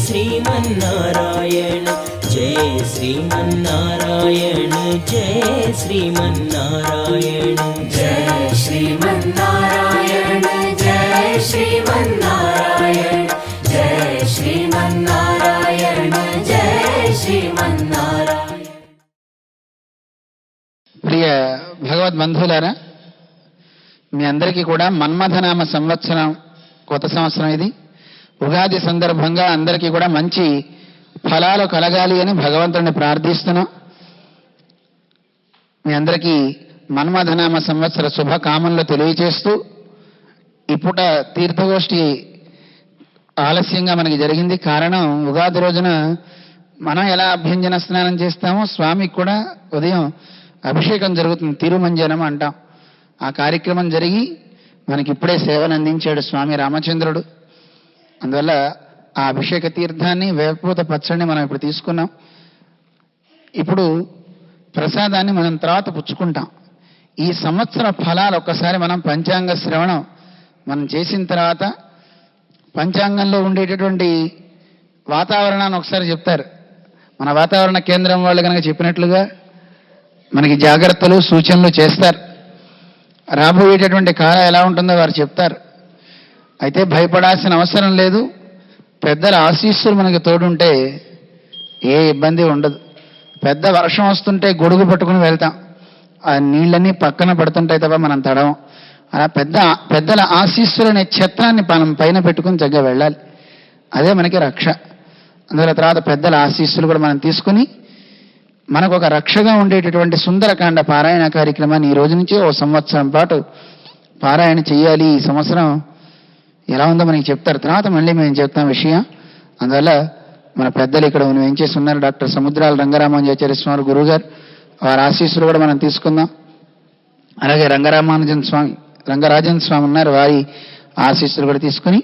श्रीमन्नारायण जय श्रीमन्नारायण जय श्रीमन्नारायण जय श्रीमन्नारायण जय श्रीमन्नारायण जय श्रीमन्नारायण जय श्रीमन्नारायण। ప్రియ భగవద్బంధువులారా, మీ అందరికీ కూడా మన్మథనామ సంవత్సరం కొత్త సంవత్సరం ఇది. ఉగాది సందర్భంగా అందరికీ కూడా మంచి ఫలాలు కలగాలి అని భగవంతుడిని ప్రార్థిస్తున్నాం. మీ అందరికీ మన్మథనామ సంవత్సర శుభకామనలు తెలియజేస్తూ, ఇప్పుట తీర్థగోష్ఠి ఆలస్యంగా మనకి జరిగింది. కారణం, ఉగాది రోజున మనం ఎలా అభ్యంజన స్నానం చేస్తామో స్వామికి కూడా ఉదయం అభిషేకం జరుగుతుంది, తిరుమంజనం అంటాం. ఆ కార్యక్రమం జరిగి మనకి ఇప్పుడే సేవను అందించాడు స్వామి రామచంద్రుడు. అందువల్ల ఆ అభిషేక తీర్థాన్ని, వేపపూత పచ్చడిని మనం ఇప్పుడు తీసుకున్నాం. ఇప్పుడు ప్రసాదాన్ని మనం తర్వాత పుచ్చుకుంటాం. ఈ సంవత్సర ఫలాలు ఒక్కసారి మనం పంచాంగ శ్రవణం మనం చేసిన తర్వాత పంచాంగంలో ఉండేటటువంటి వాతావరణాన్ని ఒకసారి చెప్తారు. మన వాతావరణ కేంద్రం వాళ్ళు కనుక చెప్పినట్లుగా మనకి జాగ్రత్తలు సూచనలు చేస్తారు. రాబోయేటటువంటి కాలం ఎలా ఉంటుందో వారు చెప్తారు. అయితే భయపడాల్సిన అవసరం లేదు. పెద్దల ఆశీస్సులు మనకి తోడుంటే ఏ ఇబ్బంది ఉండదు. పెద్ద వర్షం వస్తుంటే గొడుగు పట్టుకుని వెళ్తాం, ఆ నీళ్ళన్నీ పక్కన పడుతుంటాయి తప్ప మనం తడవం. అలా పెద్దల ఆశీస్సులనే ఛత్రాన్ని మనం పైన పెట్టుకుని చక్కగా వెళ్ళాలి. అదే మనకి రక్ష. అందువల్ల తర్వాత పెద్దల ఆశీస్సులు కూడా మనం తీసుకుని మనకు ఒక రక్షగా ఉండేటటువంటి సుందరకాండ పారాయణ కార్యక్రమాన్ని ఈ రోజు నుంచి ఓ సంవత్సరం పాటు పారాయణ చేయాలి. ఈ సంవత్సరం ఎలా ఉందో మనకి చెప్తారు, తర్వాత మళ్ళీ మేము చెప్తాం విషయం. అందువల్ల మన పెద్దలు ఇక్కడ ఏం చేసి ఉన్నారు, డాక్టర్ సముద్రాల రంగరామానుజాచార్య స్వామి గురువు గారు, వారి ఆశీస్సులు కూడా మనం తీసుకుందాం. అలాగే రంగరాజన్ స్వామి ఉన్నారు, వారి ఆశీస్సులు కూడా తీసుకుని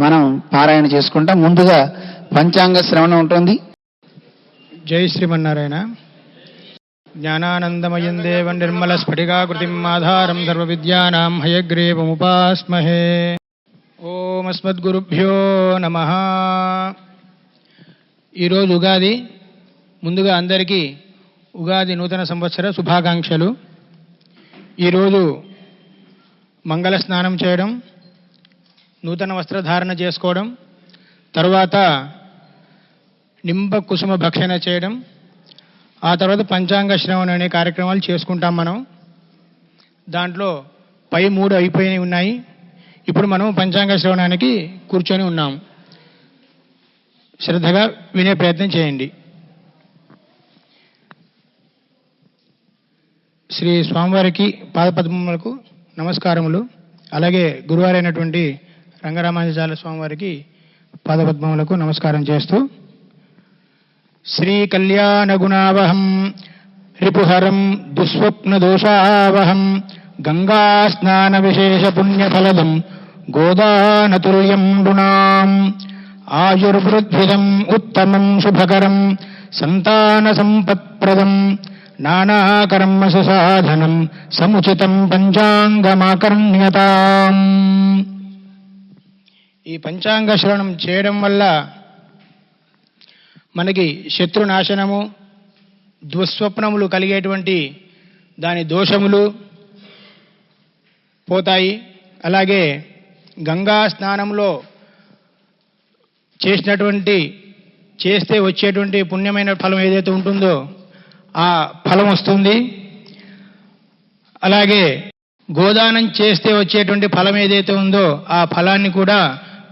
మనం పారాయణ చేసుకుంటాం. ముందుగా పంచాంగ శ్రవణం ఉంటుంది. జై శ్రీమన్నారాయణ. జ్ఞానానందమయం దేవం నిర్మల స్ఫటికాకృతిం ఆధారం సర్వ విద్యానాం హయగ్రీవముపాస్మహే. ఓం అస్మద్గురుభ్యో నమః. ఈరోజు ఉగాది. ముందుగా అందరికీ ఉగాది నూతన సంవత్సర శుభాకాంక్షలు. ఈరోజు మంగళ స్నానం చేయడం, నూతన వస్త్రధారణ చేసుకోవడం, తర్వాత నింబ కుసుమ భక్షణ చేయడం, ఆ తర్వాత పంచాంగ శ్రవణం అనే కార్యక్రమాలు చేసుకుంటాం మనం. దాంట్లో పై 3 అయిపోయి ఉన్నాయి. ఇప్పుడు మనం పంచాంగ శ్రవణానికి కూర్చొని ఉన్నాం. శ్రద్ధగా వినే ప్రయత్నం చేయండి. శ్రీ స్వామివారికి పాదపద్మములకు నమస్కారములు. అలాగే గురువారైనటువంటి రంగరామానుజాచార్య స్వామివారికి పాదపద్మములకు నమస్కారం చేస్తూ, శ్రీ కళ్యాణ గుణావహం రిపుహరం దుస్వప్న దోషావహం గంగా స్నాన విశేష పుణ్యఫలదం గోదానతుల్యం నృణాం ఆయుర్వృద్ధిదం ఉత్తమం శుభకరం సంతాన సంపత్ప్రదం నానాకర్మసు సాధనం సముచితం పంచాంగమాకర్ణ్యతాం. ఈ పంచాంగ శ్రవణం చేయడం వల్ల మనకి శత్రునాశనము, దుస్వప్నములు కలిగేటువంటి దాని దోషములు పోతాయి. అలాగే గంగా స్నానంలో చేస్తే వచ్చేటువంటి పుణ్యమైన ఫలం ఏదైతే ఉంటుందో ఆ ఫలం వస్తుంది. అలాగే గోదానం చేస్తే వచ్చేటువంటి ఫలం ఏదైతే ఉందో ఆ ఫలాన్ని కూడా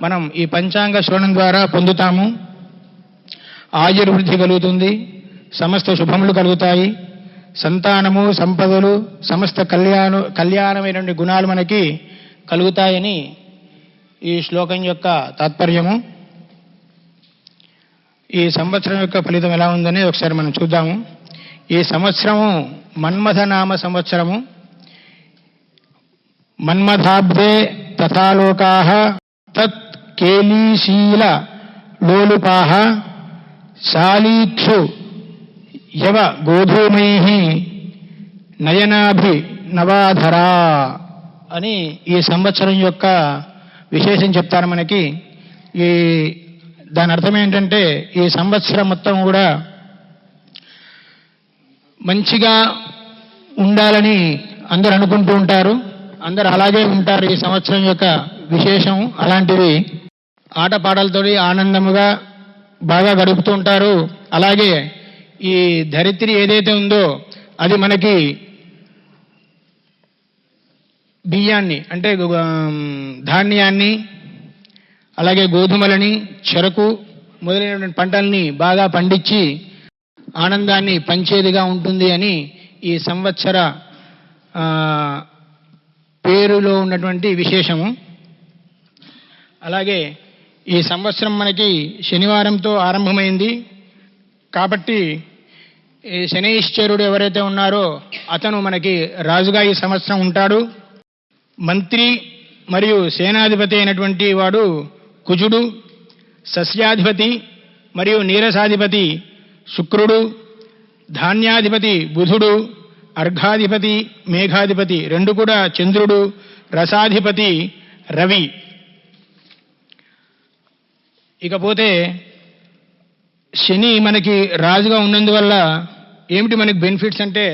మనం ఈ పంచాంగ శ్రవణం ద్వారా పొందుతాము. ఆయుర్వృద్ధి కలుగుతుంది, సమస్త శుభములు కలుగుతాయి, సంతానము, సంపదలు, సమస్త కళ్యాణమైనటువంటి గుణాలు మనకి కలుగుతాయని ఈ శ్లోకం యొక్క తాత్పర్యము. ఈ సంవత్సరం యొక్క ఫలితం ఎలా ఉందని ఒకసారి మనం చూద్దాము. ఈ సంవత్సరము మన్మథనామ సంవత్సరము. మన్మథాబ్దే తథాలోకాః తత్ కేలీశీల లోలుపాః శాలీక్షు యవ గోధూమైః నయనాభి నవాధరా అని ఈ సంవత్సరం యొక్క విశేషం చెప్తారు మనకి. ఈ దాని అర్థం ఏంటంటే ఈ సంవత్సరం మొత్తం కూడా మంచిగా ఉండాలని అందరూ అనుకుంటూ ఉంటారు. అందరూ అలాగే ఉంటారు. ఈ సంవత్సరం యొక్క విశేషం అలాంటివి. ఆటపాటలతోటి ఆనందముగా బాగా గడుపుతూ ఉంటారు. అలాగే ఈ ధరిత్రి ఏదైతే ఉందో అది మనకి బియ్యాన్ని అంటే ధాన్యాన్ని, అలాగే గోధుమలని, చెరకు మొదలైనటువంటి పంటల్ని బాగా పండించి ఆనందాన్ని పంచేదిగా ఉంటుంది అని ఈ సంవత్సర పేరులో ఉన్నటువంటి విశేషము. అలాగే ఈ సంవత్సరం మనకి శనివారంతో ఆరంభమైంది కాబట్టి ఈ శనైశ్చరుడు ఎవరైతే ఉన్నారో అతను మనకి రాజుగా ఈ సంవత్సరం ఉంటాడు. మంత్రి మరియు సేనాధిపతి అయినటువంటి వాడు కుజుడు, సస్యాధిపతి మరియు నీరసాధిపతి శుక్రుడు, ధాన్యాధిపతి బుధుడు, అర్ఘాధిపతి మేఘాధిపతి రెండు కూడా చంద్రుడు, రసాధిపతి రవి. ఇకపోతే శని మనకి రాజుగా ఉన్నందువల్ల ఏమిటి మనకి బెనిఫిట్స్ అంటే,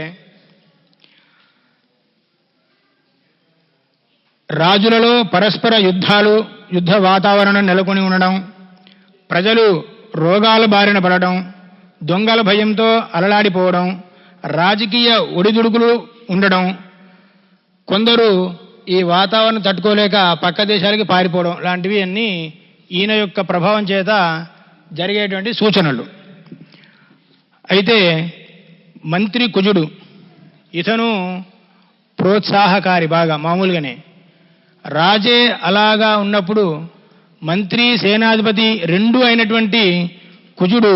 రాజులలో పరస్పర యుద్ధాలు, యుద్ధ వాతావరణం నెలకొని ఉండడం, ప్రజలు రోగాల బారిన పడడం, దొంగల భయంతో అలలాడిపోవడం, రాజకీయ ఒడిదుడుకులు ఉండడం, కొందరు ఈ వాతావరణం తట్టుకోలేక పక్క దేశాలకి పారిపోవడం లాంటివి అన్నీ ఈయన యొక్క ప్రభావం చేత జరిగేటువంటి సూచనలు. అయితే మంత్రి కుజుడు ఇతను ప్రోత్సాహకారి, బాగా మామూలుగానే. రాజే అలాగా ఉన్నప్పుడు మంత్రి సేనాధిపతి రెండు అయినటువంటి కుజుడు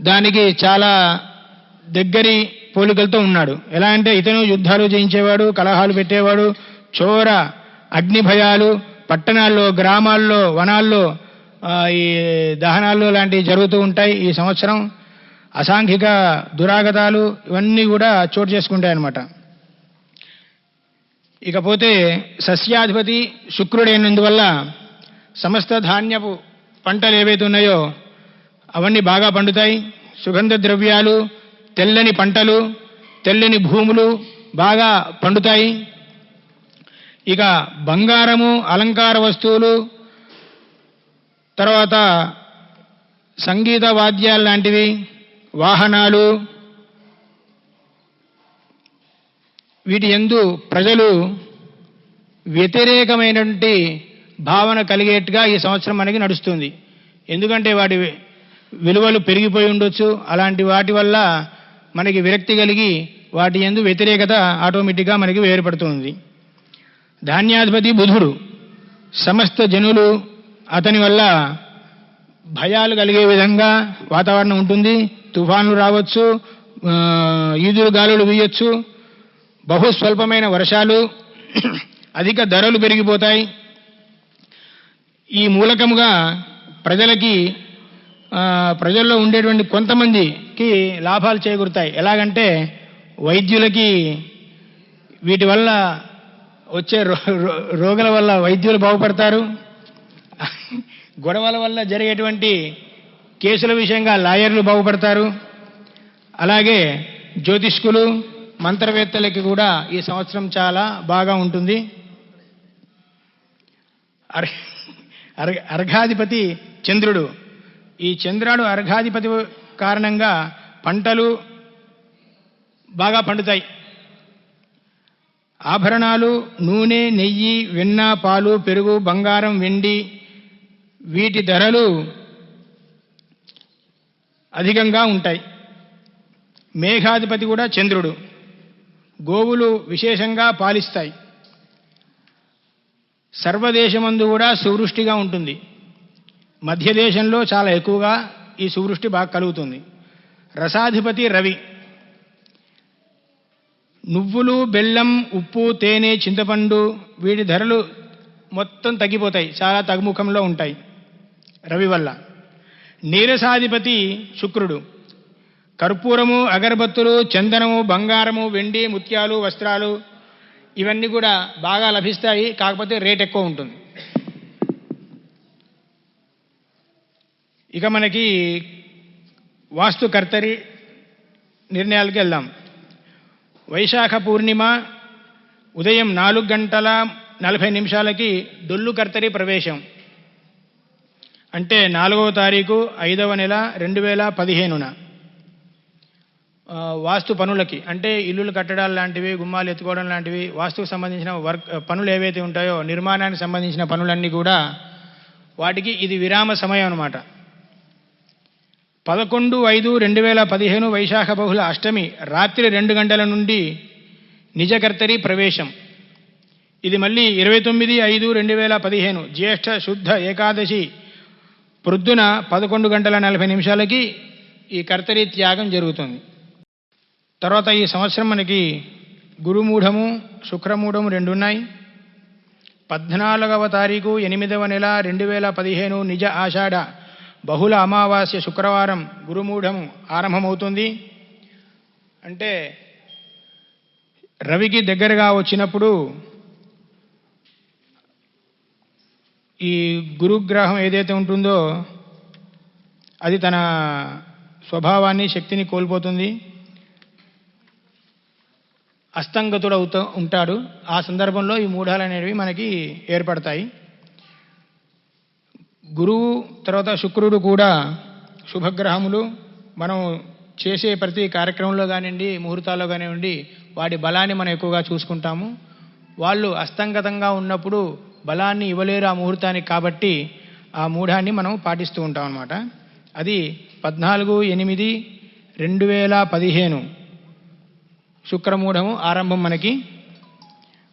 దానికి చాలా దగ్గరి పోలికలతో ఉన్నాడు. ఎలా అంటే ఇతను యుద్ధాలు జయించేవాడు, కలహాలు పెట్టేవాడు, చోర అగ్ని భయాలు, పట్టణాల్లో, గ్రామాల్లో, వనాల్లో ఈ దహనాలు లాంటివి జరుగుతూ ఉంటాయి. ఈ సంవత్సరం అసాంఘిక దురాగతాలు ఇవన్నీ కూడా చోటు చేసుకుంటాయి అన్నమాట. ఇకపోతే సస్యాధిపతి శుక్రుడైనందువల్ల సమస్త ధాన్యపు పంటలు ఏవైతే ఉన్నాయో అవన్నీ బాగా పండుతాయి. సుగంధ ద్రవ్యాలు, తెల్లని పంటలు, తెల్లని భూములు బాగా పండుతాయి. ఇక బంగారము, అలంకార వస్తువులు, తర్వాత సంగీత వాద్యాలు లాంటివి, వాహనాలు, వీటి యందు ప్రజలు వ్యతిరేకమైనటువంటి భావన కలిగేట్టుగా ఈ సంవత్సరం మనకి నడుస్తుంది. ఎందుకంటే వాటి విలువలు పెరిగిపోయి ఉండొచ్చు. అలాంటి వాటి వల్ల మనకి విరక్తి కలిగి వాటి యందు వ్యతిరేకత ఆటోమేటిక్గా మనకి ఏర్పడుతుంది. ధాన్యాధిపతి బుధుడు, సమస్త జనులు అతని వల్ల భయాలు కలిగే విధంగా వాతావరణం ఉంటుంది. తుఫాన్లు రావచ్చు, ఈదురు గాలులు వీయొచ్చు, బహుస్వల్పమైన వర్షాలు, అధిక ధరలు పెరిగిపోతాయి. ఈ మూలకముగా ప్రజల్లో ఉండేటువంటి కొంతమందికి లాభాలు చేకూరుతాయి. ఎలాగంటే వైద్యులకి వీటి వల్ల వచ్చే రోగాల వల్ల వైద్యులు బాగుపడతారు. గొడవల వల్ల జరిగేటువంటి కేసుల విషయంగా లాయర్లు బాగుపడతారు. అలాగే జ్యోతిష్కులు, మంత్రవేత్తలకి కూడా ఈ సంవత్సరం చాలా బాగా ఉంటుంది. అర్ఘాధిపతి చంద్రుడు. ఈ చంద్రుడు అర్ఘాధిపతి కారణంగా పంటలు బాగా పండుతాయి. ఆభరణాలు, నూనె, నెయ్యి, వెన్న, పాలు, పెరుగు, బంగారం, వెండి వీటి ధరలు అధికంగా ఉంటాయి. మేఘాధిపతి కూడా చంద్రుడు. గోవులు విశేషంగా పాలిస్తాయి. సర్వదేశమందు కూడా సువృష్టిగా ఉంటుంది. మధ్య దేశంలో చాలా ఎక్కువగా ఈ సువృష్టి బాగా కలుగుతుంది. రసాధిపతి రవి. నువ్వులు, బెల్లం, ఉప్పు, తేనె, చింతపండు వీటి ధరలు మొత్తం తగ్గిపోతాయి, చాలా తగ్గుముఖంలో ఉంటాయి రవి వల్ల. నీరసాధిపతి శుక్రుడు. కర్పూరము, అగరబత్తులు, చందనము, బంగారము, వెండి, ముత్యాలు, వస్త్రాలు ఇవన్నీ కూడా బాగా లభిస్తాయి. కాకపోతే రేట్ ఎక్కువ ఉంటుంది. ఇక మనకి వాస్తు కర్తరి నిర్ణయాలకు వెళ్దాం. వైశాఖ పూర్ణిమ ఉదయం 4:40 డొల్లు కర్తరి ప్రవేశం. అంటే 4వ తారీఖు 5వ నెల 2015న వాస్తు పనులకి, అంటే ఇల్లులు కట్టడాలు లాంటివి, గుమ్మాలు ఎత్తుకోవడం లాంటివి, వాస్తుకు సంబంధించిన పనులు ఏవైతే ఉంటాయో, నిర్మాణానికి సంబంధించిన పనులన్నీ కూడా వాటికి ఇది విరామ సమయం అన్నమాట. 11/5/2015 వైశాఖ బహుళ అష్టమి రాత్రి 2 గంటల నుండి నిజకర్తరి ప్రవేశం. ఇది మళ్ళీ 29/5/2015 జ్యేష్ఠ శుద్ధ ఏకాదశి ప్రొద్దున 11:40 ఈ కర్తరి త్యాగం జరుగుతుంది. తర్వాత ఈ సంవత్సరం మనకి గురుమూఢము శుక్రమూఢము 2 ఉన్నాయి. 14వ తారీఖు 8వ నెల 2015 నిజ ఆషాఢ బహుళ అమావాస్య శుక్రవారం గురుమూఢము ఆరంభమవుతుంది. అంటే రవికి దగ్గరగా వచ్చినప్పుడు ఈ గురుగ్రహం ఏదైతే ఉంటుందో అది తన స్వభావాన్ని, శక్తిని కోల్పోతుంది, అస్తంగతుడు ఉంటాడు. ఆ సందర్భంలో ఈ మూఢాలు అనేవి మనకి ఏర్పడతాయి. గురువు తర్వాత శుక్రుడు కూడా శుభగ్రహములు. మనం చేసే ప్రతి కార్యక్రమంలో కానివ్వండి, ముహూర్తాల్లో కానివ్వండి, వాటి బలాన్ని మనం ఎక్కువగా చూసుకుంటాము. వాళ్ళు అస్తంగతంగా ఉన్నప్పుడు బలాన్ని ఇవ్వలేరు ఆ ముహూర్తానికి, కాబట్టి ఆ మూఢాన్ని మనం పాటిస్తూ ఉంటాం అన్నమాట. అది 14/8/2015 శుక్రమూఢము ఆరంభం మనకి.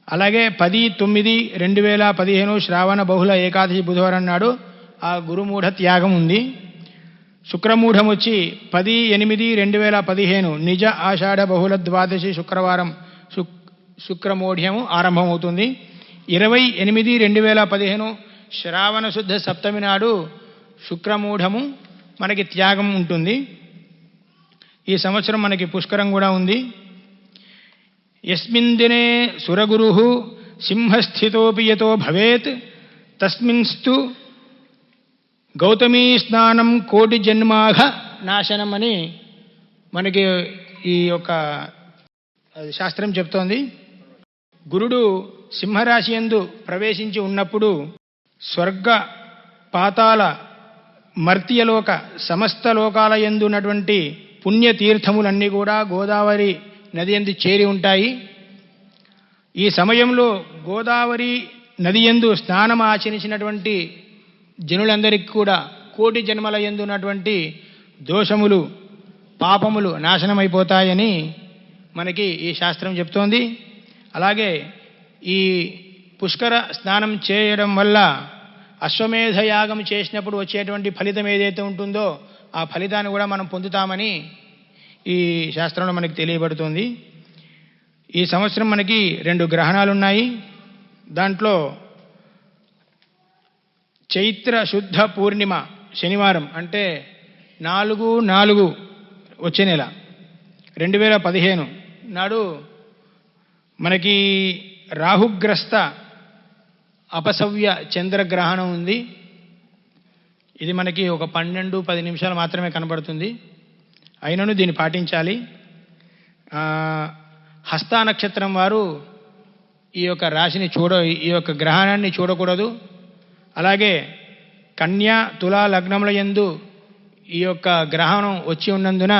అలాగే 10/9/2015 శ్రావణ బహుళ ఏకాదశి బుధవారం నాడు ఆ గురుమూఢ త్యాగం ఉంది. శుక్రమూఢం వచ్చి 10/8/2015 నిజ ఆషాఢ బహుళ ద్వాదశి శుక్రవారం శుక్రమూఢ్యము ఆరంభమవుతుంది. 20/8/2015 శ్రావణ శుద్ధ సప్తమి నాడు శుక్రమూఢము మనకి త్యాగం ఉంటుంది. ఈ సంవత్సరం మనకి పుష్కరం కూడా ఉంది. యస్మిన్ దినే సురగురు సింహస్థితోపి యతో భవేత్ తస్మిన్స్తు గౌతమీ స్నానం కోటి జన్మాఘ నాశనం అని మనకి ఈ యొక్క శాస్త్రం చెప్తోంది. గురుడు సింహరాశి యందు ప్రవేశించి ఉన్నప్పుడు స్వర్గ పాతాల మర్త్యలోక సమస్త లోకాల యందు ఉన్నటువంటి పుణ్యతీర్థములన్నీ కూడా గోదావరి నది యందు చేరి ఉంటాయి. ఈ సమయంలో గోదావరి నది యందు స్నానం ఆచరించినటువంటి జనులందరికీ కూడా కోటి జన్మల యందు ఉన్నటువంటి దోషములు, పాపములు నాశనమైపోతాయని మనకి ఈ శాస్త్రం చెప్తోంది. అలాగే ఈ పుష్కర స్నానం చేయడం వల్ల అశ్వమేధ యాగం చేసినప్పుడు వచ్చేటువంటి ఫలితం ఏదైతే ఉంటుందో ఆ ఫలితాన్ని కూడా మనం పొందుతామని ఈ శాస్త్రంలో మనకి తెలియబడుతుంది. ఈ సంవత్సరం మనకి 2 గ్రహణాలు ఉన్నాయి. దాంట్లో చైత్ర శుద్ధ పూర్ణిమ శనివారం, అంటే 4/4 వచ్చే నెల 2015 నాడు మనకి రాహుగ్రస్త అపసవ్య చంద్రగ్రహణం ఉంది. ఇది మనకి ఒక 12-10 నిమిషాలు మాత్రమే కనబడుతుంది. అయినను దీన్ని పాటించాలి. హస్త నక్షత్రం వారు ఈ యొక్క రాశిని ఈ యొక్క గ్రహణాన్ని చూడకూడదు. అలాగే కన్యా తులా లగ్నముల యందు ఈ యొక్క గ్రహణం వచ్చి ఉన్నందున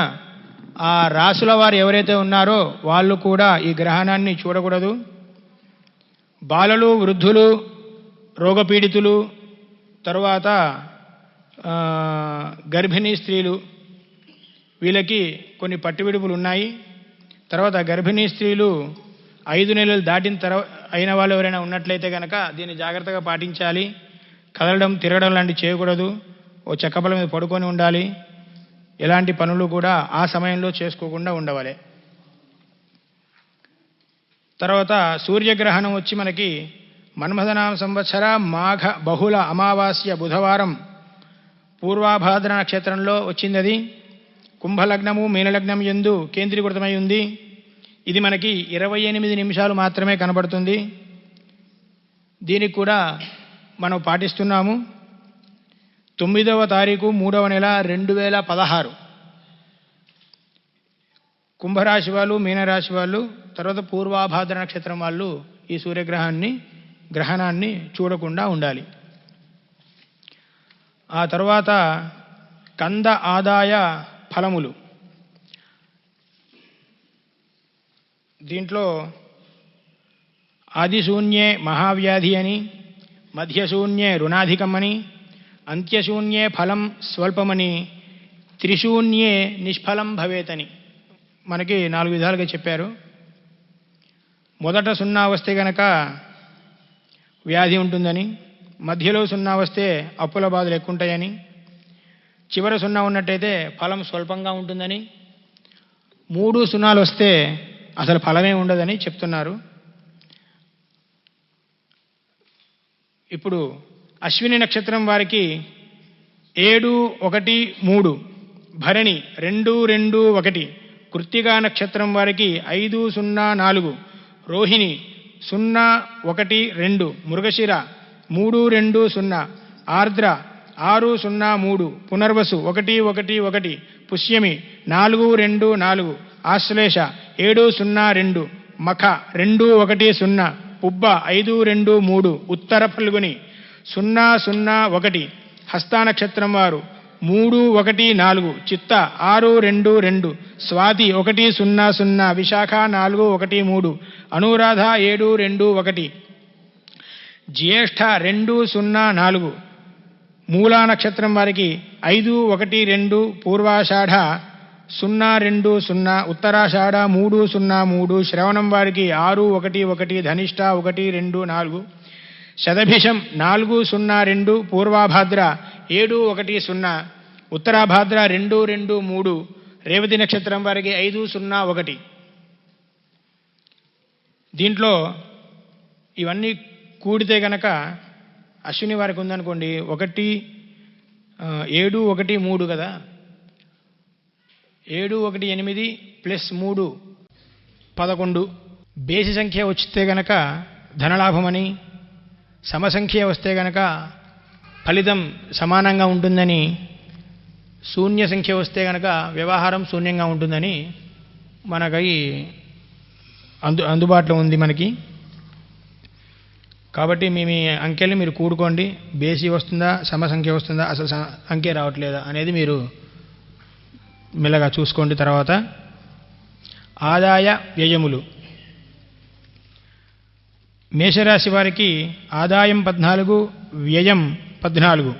ఆ రాశుల వారు ఎవరైతే ఉన్నారో వాళ్ళు కూడా ఈ గ్రహణాన్ని చూడకూడదు. బాలలు, వృద్ధులు, రోగపీడితులు, తరువాత గర్భిణీ స్త్రీలు, వీళ్ళకి కొన్ని పట్టువిడుపులు ఉన్నాయి. తర్వాత గర్భిణీ స్త్రీలు 5 నెలలు దాటిన అయిన వాళ్ళు ఎవరైనా ఉన్నట్లయితే కనుక దీన్ని జాగ్రత్తగా పాటించాలి. కదలడం, తిరగడం లాంటివి చేయకూడదు. ఓ చెక్కబల మీద పడుకొని ఉండాలి. ఎలాంటి పనులు కూడా ఆ సమయంలో చేసుకోకుండా ఉండవాలి. తర్వాత సూర్యగ్రహణం వచ్చి మనకి మన్మథనామ సంవత్సర మాఘ బహుళ అమావాస్య బుధవారం పూర్వాభాద్ర నక్షత్రంలో వచ్చింది. అది కుంభలగ్నము మీనలగ్నం యందు కేంద్రీకృతమై ఉంది. ఇది మనకి 28 నిమిషాలు మాత్రమే కనబడుతుంది. దీనికి కూడా మనం పాటిస్తున్నాము. 9వ తారీఖు 3వ నెల 2016. కుంభరాశి వాళ్ళు, మీనరాశి వాళ్ళు, తర్వాత పూర్వాభాద్ర నక్షత్రం వాళ్ళు ఈ గ్రహణాన్ని చూడకుండా ఉండాలి. ఆ తర్వాత కంద ఆదాయ ఫలములు. దీంట్లో ఆదిశూన్యే మహావ్యాధి అని, మధ్యశూన్యే రుణాధికం అని, అంత్యశూన్యే ఫలం స్వల్పమని, త్రిశూన్యే నిష్ఫలం భవేతని మనకి 4 విధాలుగా చెప్పారు. మొదట 0 వస్తే గనక వ్యాధి ఉంటుందని, మధ్యలో 0 వస్తే అప్పుల బాధలు ఎక్కువ ఉంటాయని, చివర 0 ఉన్నట్టయితే ఫలం స్వల్పంగా ఉంటుందని, 3 0 వస్తే అసలు ఫలమే ఉండదని చెప్తున్నారు. ఇప్పుడు అశ్విని నక్షత్రం వారికి 7, 1, 3, భరణి 2, 2, 1, కృత్తికా నక్షత్రం వారికి 5, 0, 4, రోహిణి 0, 1, 2, మృగశిర 3, 2, 0, ఆర్ద్ర 6, 0, 3, పునర్వసు 1, 1, 1, పుష్యమి 4, 2, 4, ఆశ్లేష 7, 0, 2, మఖ 2, 1, 0, పుబ్బ 5, 2, 3, ఉత్తర ఫల్గుని 0, 0, 1, హస్తా నక్షత్రం వారు 3, 1, 4, చిత్త 6, 2, 2, స్వాతి 1, 0, 0, విశాఖ 4, 1, 3, అనురాధ 7, 2, 1, జ్యేష్ఠ 2, 0, 4, మూలా నక్షత్రం వారికి 5, 1, 2, పూర్వాషాఢ 0, 2, 0, ఉత్తరాషాఢ 3, 0, 3, శ్రవణం వారికి 6, 1, 1, ధనిష్ఠ 1, 2, 4, శతభిషం 4, 0, 2, పూర్వాభాద్ర 7, 1, 0, ఉత్తరాభాద్ర 2, 2, 3, రేవతి నక్షత్రం వారికి 5, 0, 1. దీంట్లో ఇవన్నీ కూడితే గనక అశ్విని వారికి ఉందనుకోండి 1, 7, 1, 3 కదా, 7, 1, 8 ప్లస్ 3 11. బేసి సంఖ్య వచ్చితే గనక ధనలాభమని, సమసంఖ్య వస్తే గనక ఫలితం సమానంగా ఉంటుందని, శూన్య సంఖ్య వస్తే గనక వ్యవహారం శూన్యంగా ఉంటుందని మనకి అందుబాటులో ఉంది మనకి. కాబట్టి మీ అంకెల్ని మీరు కూడుకోండి. బేసి వస్తుందా, సమసంఖ్య వస్తుందా, అసలు అంకె రావట్లేదా అనేది మీరు మెల్లగా చూసుకోండి. తర్వాత ఆదాయ వ్యయములు. మేషరాశి వారికి ఆదాయం 14, వ్యయం 14.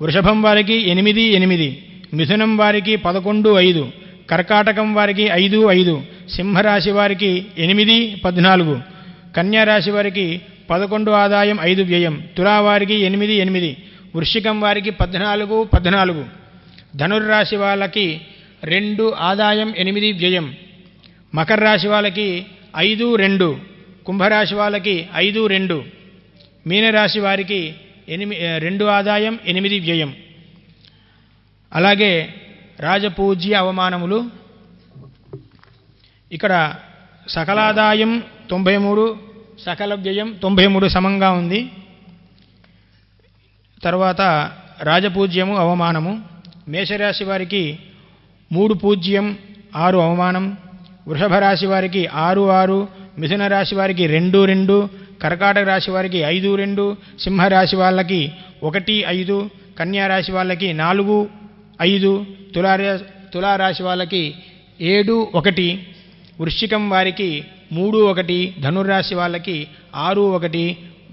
వృషభం వారికి 8, 8. మిథునం వారికి 11, 5. కర్కాటకం వారికి 5, 5. సింహరాశి వారికి 8, 14. కన్యారాశి వారికి 11 ఆదాయం 5 వ్యయం. తులావారికి 8, 8. వృశ్చికం వారికి 14, 14. ధనుర్రాశి వాళ్ళకి 2 ఆదాయం 8 వ్యయం. మకర రాశి వాళ్ళకి 5, 2. కుంభరాశి వాళ్ళకి 5, 2. మీనరాశి వారికి 2 ఆదాయం 8 వ్యయం. అలాగే రాజపూజ్య అవమానములు. ఇక్కడ సకలాదాయం 93, సకల వ్యయం 93 సమంగా ఉంది. తర్వాత రాజపూజ్యము అవమానము. మేషరాశి వారికి 3 పూజ్యం 6 అవమానం. వృషభ రాశి వారికి 6, 6. మిథున రాశి వారికి 2, 2. కర్కాటక రాశి వారికి 5, 2. సింహరాశి వాళ్ళకి 1, 5. కన్యారాశి వాళ్ళకి 4, 5. తులారాశి వాళ్ళకి 7, 1. వృశ్చికం వారికి 3, 1. ధనుర్రాశి వాళ్ళకి 6, 1.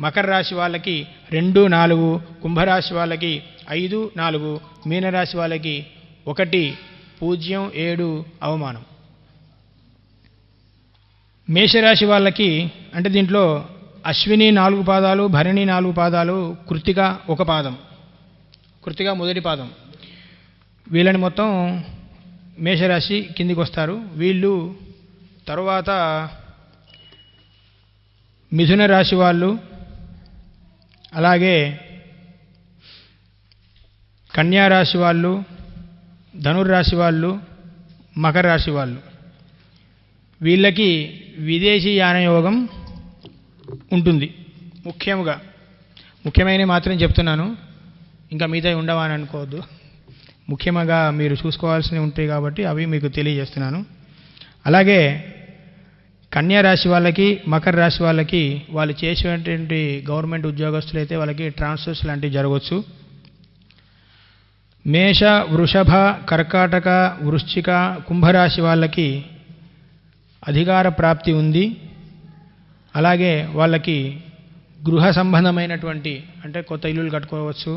మకర రాశి వాళ్ళకి 2, 4. కుంభరాశి వాళ్ళకి 5, 4. మీనరాశి వాళ్ళకి 1 పూజ్యం 7 అవమానం. మేషరాశి వాళ్ళకి అంటే దీంట్లో అశ్విని 4 పాదాలు, భరణి 4 పాదాలు, కృత్తిక 1 పాదం. కృత్తిక మొదటి పాదం. వీళ్ళని మొత్తం మేషరాశి కిందికి వస్తారు. వీళ్ళు తరువాత మిథున రాశి వాళ్ళు, అలాగే కన్యారాశి వాళ్ళు, ధనుర్రాశి వాళ్ళు, మకర రాశి వాళ్ళు. వీళ్ళకి విదేశీ యానయోగం ఉంటుంది. ముఖ్యమైన మాత్రం చెప్తున్నాను. ఇంకా మిగతా ఉండవా అని అనుకోవద్దు. ముఖ్యంగా మీరు చూసుకోవాల్సినవి ఉంటాయి కాబట్టి అవి మీకు తెలియజేస్తున్నాను. అలాగే కన్యా రాశి వాళ్ళకి, మకర రాశి వాళ్ళకి వాళ్ళు చేసేటువంటి గవర్నమెంట్ ఉద్యోగస్తులైతే వాళ్ళకి ట్రాన్స్ఫర్స్ లాంటివి జరగవచ్చు. మేష, వృషభ, కర్కాటక, వృశ్చిక, కుంభరాశి వాళ్ళకి అధికార ప్రాప్తి ఉంది. అలాగే వాళ్ళకి గృహ సంబంధమైనటువంటి అంటే కొత్త ఇల్లులు కట్టుకోవచ్చు,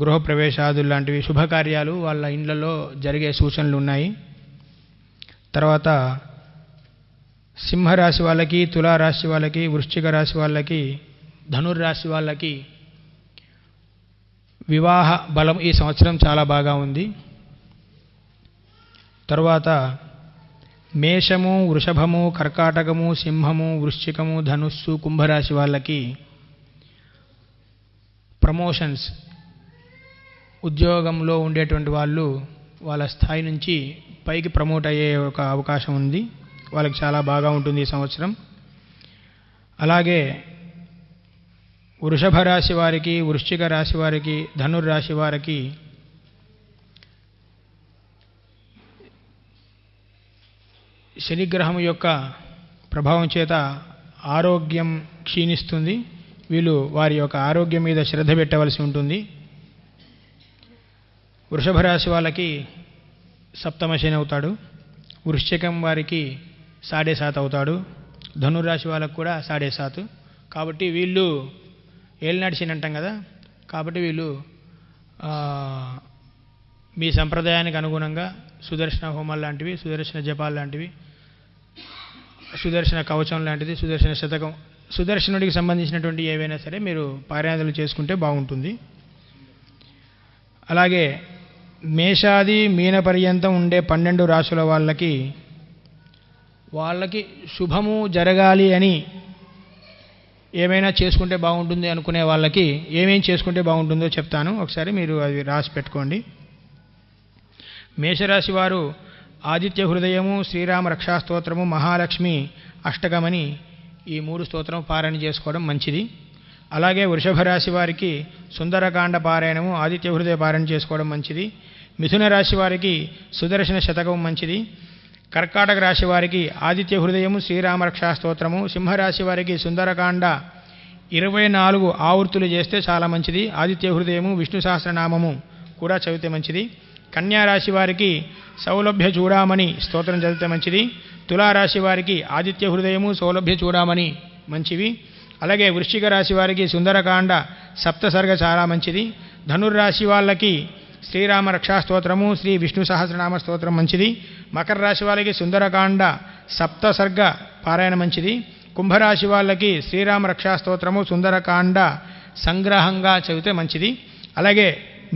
గృహ ప్రవేశాదులు లాంటివి శుభకార్యాలు వాళ్ళ ఇండ్లలో జరిగే సూచనలు ఉన్నాయి. తర్వాత సింహరాశి వాళ్ళకి, తులారాశి వాళ్ళకి, వృశ్చిక రాశి వాళ్ళకి, ధనుర్రాశి వాళ్ళకి వివాహ బలం ఈ సంవత్సరం చాలా బాగా ఉంది. తరువాత మేషము, వృషభము, కర్కాటకము, సింహము, వృశ్చికము, ధనుస్సు, కుంభరాశి వాళ్ళకి ప్రమోషన్స్, ఉద్యోగంలో ఉండేటువంటి వాళ్ళు వాళ్ళ స్థాయి నుంచి పైకి ప్రమోట్ అయ్యే ఒక అవకాశం ఉంది. వాళ్ళకి చాలా బాగా ఉంటుంది ఈ సంవత్సరం. అలాగే వృషభ రాశి వారికి, వృశ్చిక రాశి వారికి, ధనుర్రాశి వారికి శనిగ్రహం యొక్క ప్రభావం చేత ఆరోగ్యం క్షీణిస్తుంది. వీళ్ళు వారి యొక్క ఆరోగ్యం మీద శ్రద్ధ పెట్టవలసి ఉంటుంది. వృషభ రాశి వాళ్ళకి సప్తమ శని అవుతాడు, వృశ్చికం వారికి 7.5 అవుతాడు, ధనుర్రాశి వాళ్ళకు కూడా 7.5. కాబట్టి వీళ్ళు ఏలినాటి శని అంటాం కదా, కాబట్టి వీళ్ళు మీ సంప్రదాయానికి అనుగుణంగా సుదర్శన హోమాలు లాంటివి, సుదర్శన జపాలు లాంటివి, సుదర్శన కవచం లాంటిది, సుదర్శన శతకం, సుదర్శనుడికి సంబంధించినటువంటి ఏవైనా సరే మీరు పారాయణలు చేసుకుంటే బాగుంటుంది. అలాగే మేషాది మీన పర్యంతం ఉండే 12 రాశుల వాళ్ళకి శుభము జరగాలి అని ఏమైనా చేసుకుంటే బాగుంటుంది అనుకునే వాళ్ళకి ఏమేం చేసుకుంటే బాగుంటుందో చెప్తాను, ఒకసారి మీరు అవి రాసి పెట్టుకోండి. మేషరాశి వారు ఆదిత్య హృదయము, శ్రీరామ రక్షాస్తోత్రము, మహాలక్ష్మి అష్టకమని ఈ 3 స్తోత్రం పారాయణ చేసుకోవడం మంచిది. అలాగే వృషభ రాశి వారికి సుందరకాండ పారాయణము, ఆదిత్య హృదయ పారాయణ చేసుకోవడం మంచిది. మిథున రాశి వారికి సుదర్శన శతకం మంచిది. కర్కాటక రాశి వారికి ఆదిత్య హృదయము, శ్రీరామ రక్షాస్తోత్రము, సింహరాశి వారికి సుందరకాండ 24 ఆవృత్తులు చేస్తే చాలా మంచిది. ఆదిత్య హృదయము, విష్ణు సహస్రనామము కూడా చదివితే మంచిది. కన్యా రాశి వారికి సౌలభ్య చూడామణి స్తోత్రం చదివితే మంచిది. తులారాశి వారికి ఆదిత్య హృదయము, సౌలభ్య చూడామణి మంచివి. అలాగే వృశ్చిక రాశి వారికి సుందరకాండ సప్తసర్గ చాలా మంచిది. ధనుర్రాశి వాళ్ళకి శ్రీరామ రక్షాస్తోత్రము, శ్రీ విష్ణు సహస్రనామ స్తోత్రం మంచిది. మకర రాశి వాళ్ళకి సుందరకాండ సప్తసర్గ పారాయణ మంచిది. కుంభరాశి వాళ్ళకి శ్రీరామ రక్షాస్తోత్రము, సుందరకాండ సంగ్రహంగా చదివితే మంచిది. అలాగే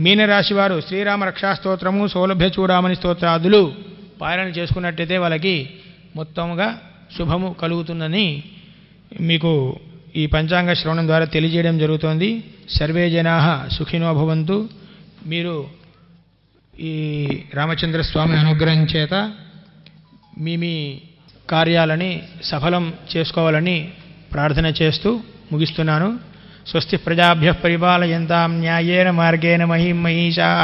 మీనరాశి వారు శ్రీరామ రక్షాస్తోత్రము, సౌలభ్య చూడామణి స్తోత్రాదులు పారాయణ చేసుకున్నట్టయితే వాళ్ళకి మొత్తంగా శుభము కలుగుతుందని మీకు ఈ పంచాంగ శ్రవణం ద్వారా తెలియజేయడం జరుగుతోంది. సర్వే జనాః సుఖినో భవంతు. మీరు ఈ రామచంద్ర స్వామి అనుగ్రహం చేత మీ కార్యాలని సఫలం చేసుకోవాలని ప్రార్థన చేస్తూ ముగిస్తున్నాను. స్వస్తి ప్రజాభ్య పరిపాలయంతాం న్యాయేన మార్గేణ మహిం మహిషాః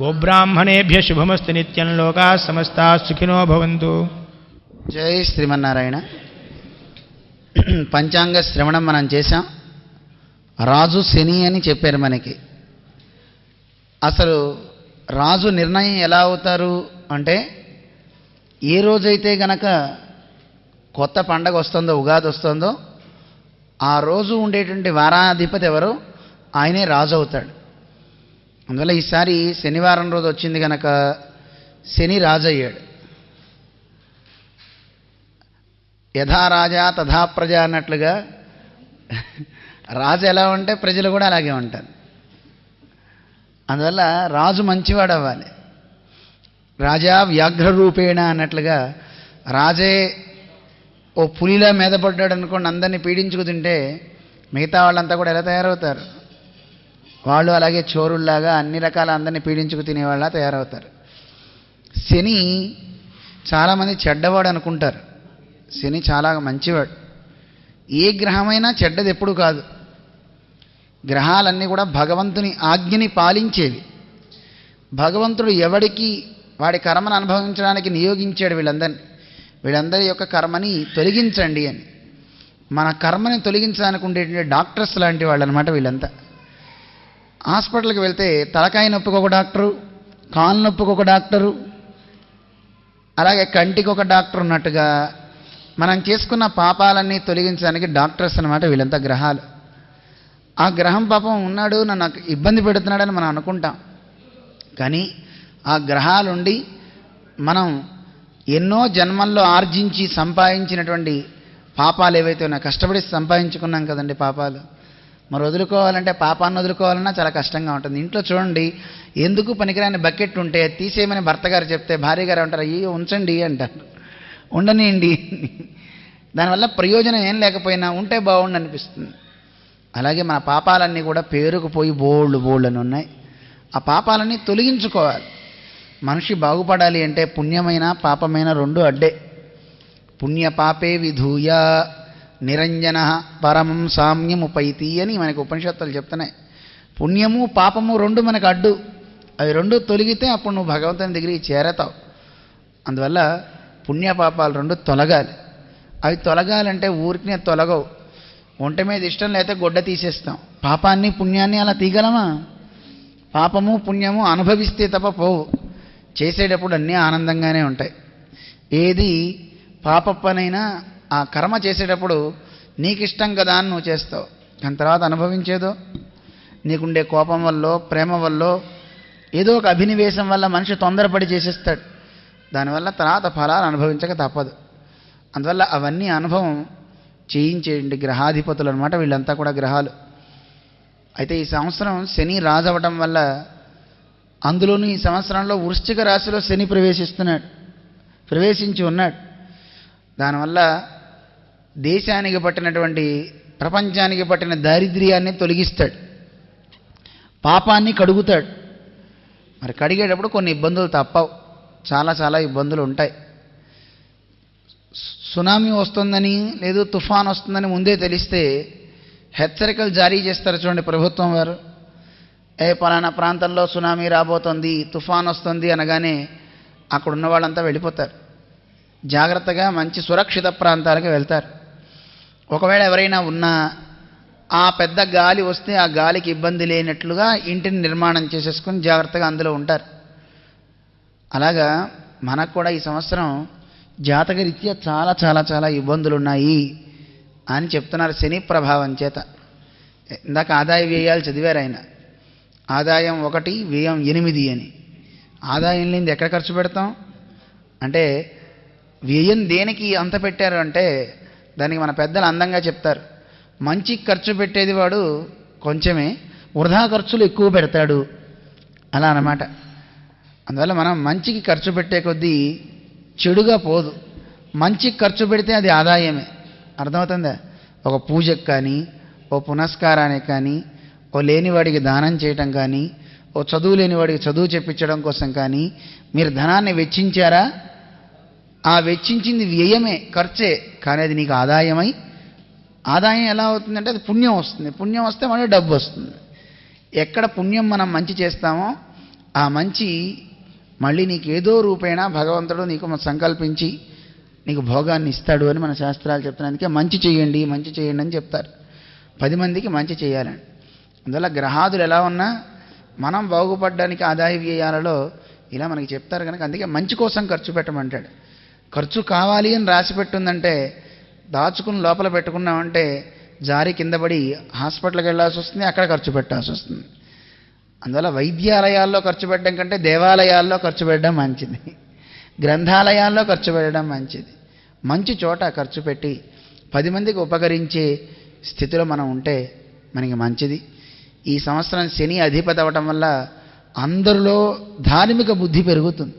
గోబ్రాహ్మణేభ్య శుభమస్తు నిత్యం. లోకాః సమస్తాః సుఖినో భవంతు. జై శ్రీమన్నారాయణ. పంచాంగ శ్రవణం మనం చేశాం. రాజు శని అని చెప్పారు మనకి. అసలు రాజు నిర్ణయం ఎలా అవుతారు అంటే, ఏ రోజైతే గనక కొత్త పండగ వస్తుందో, ఉగాది వస్తుందో, ఆ రోజు ఉండేటువంటి వారాధిపతి ఎవరో ఆయనే రాజు అవుతాడు. అందువల్ల ఈసారి శనివారం రోజు వచ్చింది కనుక శని రాజు అయ్యాడు. యథా రాజా తథా ప్రజ అన్నట్లుగా రాజు ఎలా ఉంటే ప్రజలు కూడా అలాగే ఉంటారు. అందువల్ల రాజు మంచివాడు అవ్వాలి. రాజా వ్యాఘ్ర రూపేణ అన్నట్లుగా రాజే ఓ పులిలా మీద పడ్డాడు అనుకోండి, అందరినీ పీడించుకు తింటే మిగతా వాళ్ళంతా కూడా ఎలా తయారవుతారు? వాళ్ళు అలాగే చోరుల్లాగా అన్ని రకాల అందరినీ పీడించుకు తినేవాళ్ళ తయారవుతారు. శని చాలామంది చెడ్డవాడు అనుకుంటారు. శని చాలా మంచివాడు. ఏ గ్రహమైనా చెడ్డది ఎప్పుడు కాదు. గ్రహాలన్నీ కూడా భగవంతుని ఆజ్ఞని పాలించేవి. భగవంతుడు ఎవడికి వాడి కర్మను అనుభవించడానికి నియోగించాడు వీళ్ళందరి యొక్క కర్మని తొలగించండి అని. మన కర్మని తొలగించడానికి ఉండేటువంటి డాక్టర్స్ లాంటి వాళ్ళు అనమాట వీళ్ళంతా. హాస్పిటల్కి వెళ్తే తలకాయ నొప్పికి ఒక డాక్టరు, కాలు నొప్పికి ఒక డాక్టరు, అలాగే కంటికి ఒక డాక్టర్ ఉన్నట్టుగా మనం చేసుకున్న పాపాలన్నీ తొలగించడానికి డాక్టర్స్ అనమాట వీళ్ళంతా గ్రహాలు. ఆ గ్రహం పాపం ఉన్నాడు నన్ను ఇబ్బంది పెడుతున్నాడని మనం అనుకుంటాం. కానీ ఆ గ్రహాలుండి మనం ఎన్నో జన్మల్లో ఆర్జించి సంపాదించినటువంటి పాపాలు ఏవైతే ఉన్నాయో, కష్టపడి సంపాదించుకున్నాం కదండి పాపాలు, మరి వదులుకోవాలంటే పాపాన్ని వదులుకోవాలన్నా చాలా కష్టంగా ఉంటుంది. ఇంట్లో చూడండి, ఎందుకు పనికిరాని బకెట్ ఉంటే తీసేయమని భర్త గారు చెప్తే భార్య గారు అంటారు, అయ్యో ఉంచండి అంటారు, ఉండనియండి. దానివల్ల ప్రయోజనం ఏం లేకపోయినా ఉంటే బాగుండు అనిపిస్తుంది. అలాగే మన పాపాలన్నీ కూడా పేరుకుపోయి బోళ్ళు అని ఉన్నాయి. ఆ పాపాలన్నీ తొలగించుకోవాలి. మనిషి బాగుపడాలి అంటే పుణ్యమైన పాపమైన రెండు అడ్డే. పుణ్య పాపే విధూయ నిరంజన పరమం సామ్యముపైతి అని మనకు ఉపనిషత్తులు చెప్తున్నాయి. పుణ్యము పాపము రెండు మనకు అడ్డు. అవి రెండు తొలగితే అప్పుడు నువ్వు భగవంతుని దగ్గరికి చేరతావు. అందువల్ల పుణ్య పాపాలు రెండు తొలగాలి. అవి తొలగాలంటే ఊరికినే తొలగవు. ఒంట మీద ఇష్టం లేకపోతే గొడ్డ తీసేస్తాం. పాపాన్ని పుణ్యాన్ని అలా తీయగలమా? పాపము పుణ్యము అనుభవిస్తే తప్ప పోవు. చేసేటప్పుడు అన్నీ ఆనందంగానే ఉంటాయి. ఏది పాప పనైనా ఆ కర్మ చేసేటప్పుడు నీకు ఇష్టం కదా అని నువ్వు చేస్తావు, దాని తర్వాత అనుభవించేదో నీకుండే కోపం వల్ల, ప్రేమ వల్ల, ఏదో ఒక అభినివేశం వల్ల మనిషి తొందరపడి చేసేస్తాడు. దానివల్ల తర్వాత ఫలాలు అనుభవించక తప్పదు. అందువల్ల అవన్నీ అనుభవం చేయించేయండి గ్రహాధిపతులు అనమాట వీళ్ళంతా కూడా గ్రహాలు. అయితే ఈ సంవత్సరం శని రాజవటం వల్ల, అందులోనూ ఈ సంవత్సరంలో వృశ్చిక రాశిలో శని ప్రవేశించి ఉన్నాడు. దానివల్ల దేశానికి పట్టినటువంటి, ప్రపంచానికి పట్టిన దారిద్ర్యాన్ని తొలగిస్తాడు, పాపాన్ని కడుగుతాడు. మరి కడిగేటప్పుడు కొన్ని ఇబ్బందులు తప్పవు, చాలా ఇబ్బందులు ఉంటాయి. సునామీ వస్తుందని లేదు తుఫాన్ వస్తుందని ముందే తెలిస్తే హెచ్చరికలు జారీ చేస్తారు చూడండి ప్రభుత్వం వారు. పలానా ప్రాంతంలో సునామీ రాబోతోంది, తుఫాన్ వస్తుంది అనగానే అక్కడ ఉన్న వాళ్ళంతా వెళ్ళిపోతారు. జాగ్రత్తగా మంచి సురక్షిత ప్రాంతాలకు వెళ్తారు. ఒకవేళ ఎవరైనా ఉన్నా ఆ పెద్ద గాలి వస్తే ఆ గాలికి ఇబ్బంది లేనట్లుగా ఇంటిని నిర్మాణం చేసేసుకొని జాగ్రత్తగా అందులో ఉంటారు. అలాగా మనకు కూడా ఈ సంవత్సరం జాతకరీత్యా చాలా ఇబ్బందులు ఉన్నాయి అని చెప్తున్నారు శని ప్రభావం చేత. ఇందాక ఆదాయ వ్యయాలు చదివారు ఆయన. ఆదాయం 1, వ్యయం 8 అని. ఆదాయం లేనిది ఎక్కడ ఖర్చు పెడతాం అంటే, వ్యయం దేనికి అంత పెట్టారు అంటే దానికి మన పెద్దలు అందంగా చెప్తారు, మంచికి ఖర్చు పెట్టేది వాడు కొంచెమే, వృధా ఖర్చులు ఎక్కువ పెడతాడు అలా అన్నమాట. అందువల్ల మనం మంచికి ఖర్చు పెట్టే కొద్దీ చెడుగా పోదు. మంచికి ఖర్చు పెడితే అది ఆదాయమే. అర్థమవుతుందా? ఒక పూజకు కానీ, ఓ పునస్కారానికి కానీ, ఓ లేనివాడికి దానం చేయటం కానీ, ఓ చదువు లేనివాడికి చదువు చెప్పించడం కోసం కానీ మీరు ధనాన్ని వెచ్చించారా? ఆ వెచ్చించింది వ్యయమే, ఖర్చే, కానీ అది నీకు ఆదాయమై, ఆదాయం ఎలా అవుతుందంటే అది పుణ్యం వస్తుంది. పుణ్యం వస్తే మళ్ళీ డబ్బు వస్తుంది. ఎక్కడ పుణ్యం మనం మంచి చేస్తామో ఆ మంచి మళ్ళీ నీకు ఏదో రూపేణా భగవంతుడు నీకు సంకల్పించి నీకు భోగాన్ని ఇస్తాడు అని మన శాస్త్రాలు చెప్తున్నాయి. అందుకే మంచి చేయండి అని చెప్తారు. 10 మందికి మంచి చేయాలని. అందువల్ల గ్రహాదులు ఎలా ఉన్నా మనం బాగుపడడానికి ఆదాయ వ్యయాలలో ఇలా మనకి చెప్తారు కనుక అందుకే మంచి కోసం ఖర్చు పెట్టమంటాడు. ఖర్చు కావాలి అని రాసి పెట్టుందంటే దాచుకుని లోపల పెట్టుకున్నామంటే జారి కింద పడి హాస్పిటల్కి వెళ్ళాల్సి వస్తుంది, అక్కడ ఖర్చు పెట్టాల్సి వస్తుంది. అందువల్ల వైద్యాలయాల్లో ఖర్చు పెట్టడం కంటే దేవాలయాల్లో ఖర్చు పెట్టడం మంచిది, గ్రంథాలయాల్లో ఖర్చు పెట్టడం మంచిది. మంచి చోట ఖర్చు పెట్టి 10 మందికి ఉపకరించే స్థితిలో మనం ఉంటే మనకి మంచిది. ఈ సంవత్సరం శని అధిపతి అవ్వటం వల్ల అందరిలో ధార్మిక బుద్ధి పెరుగుతుంది.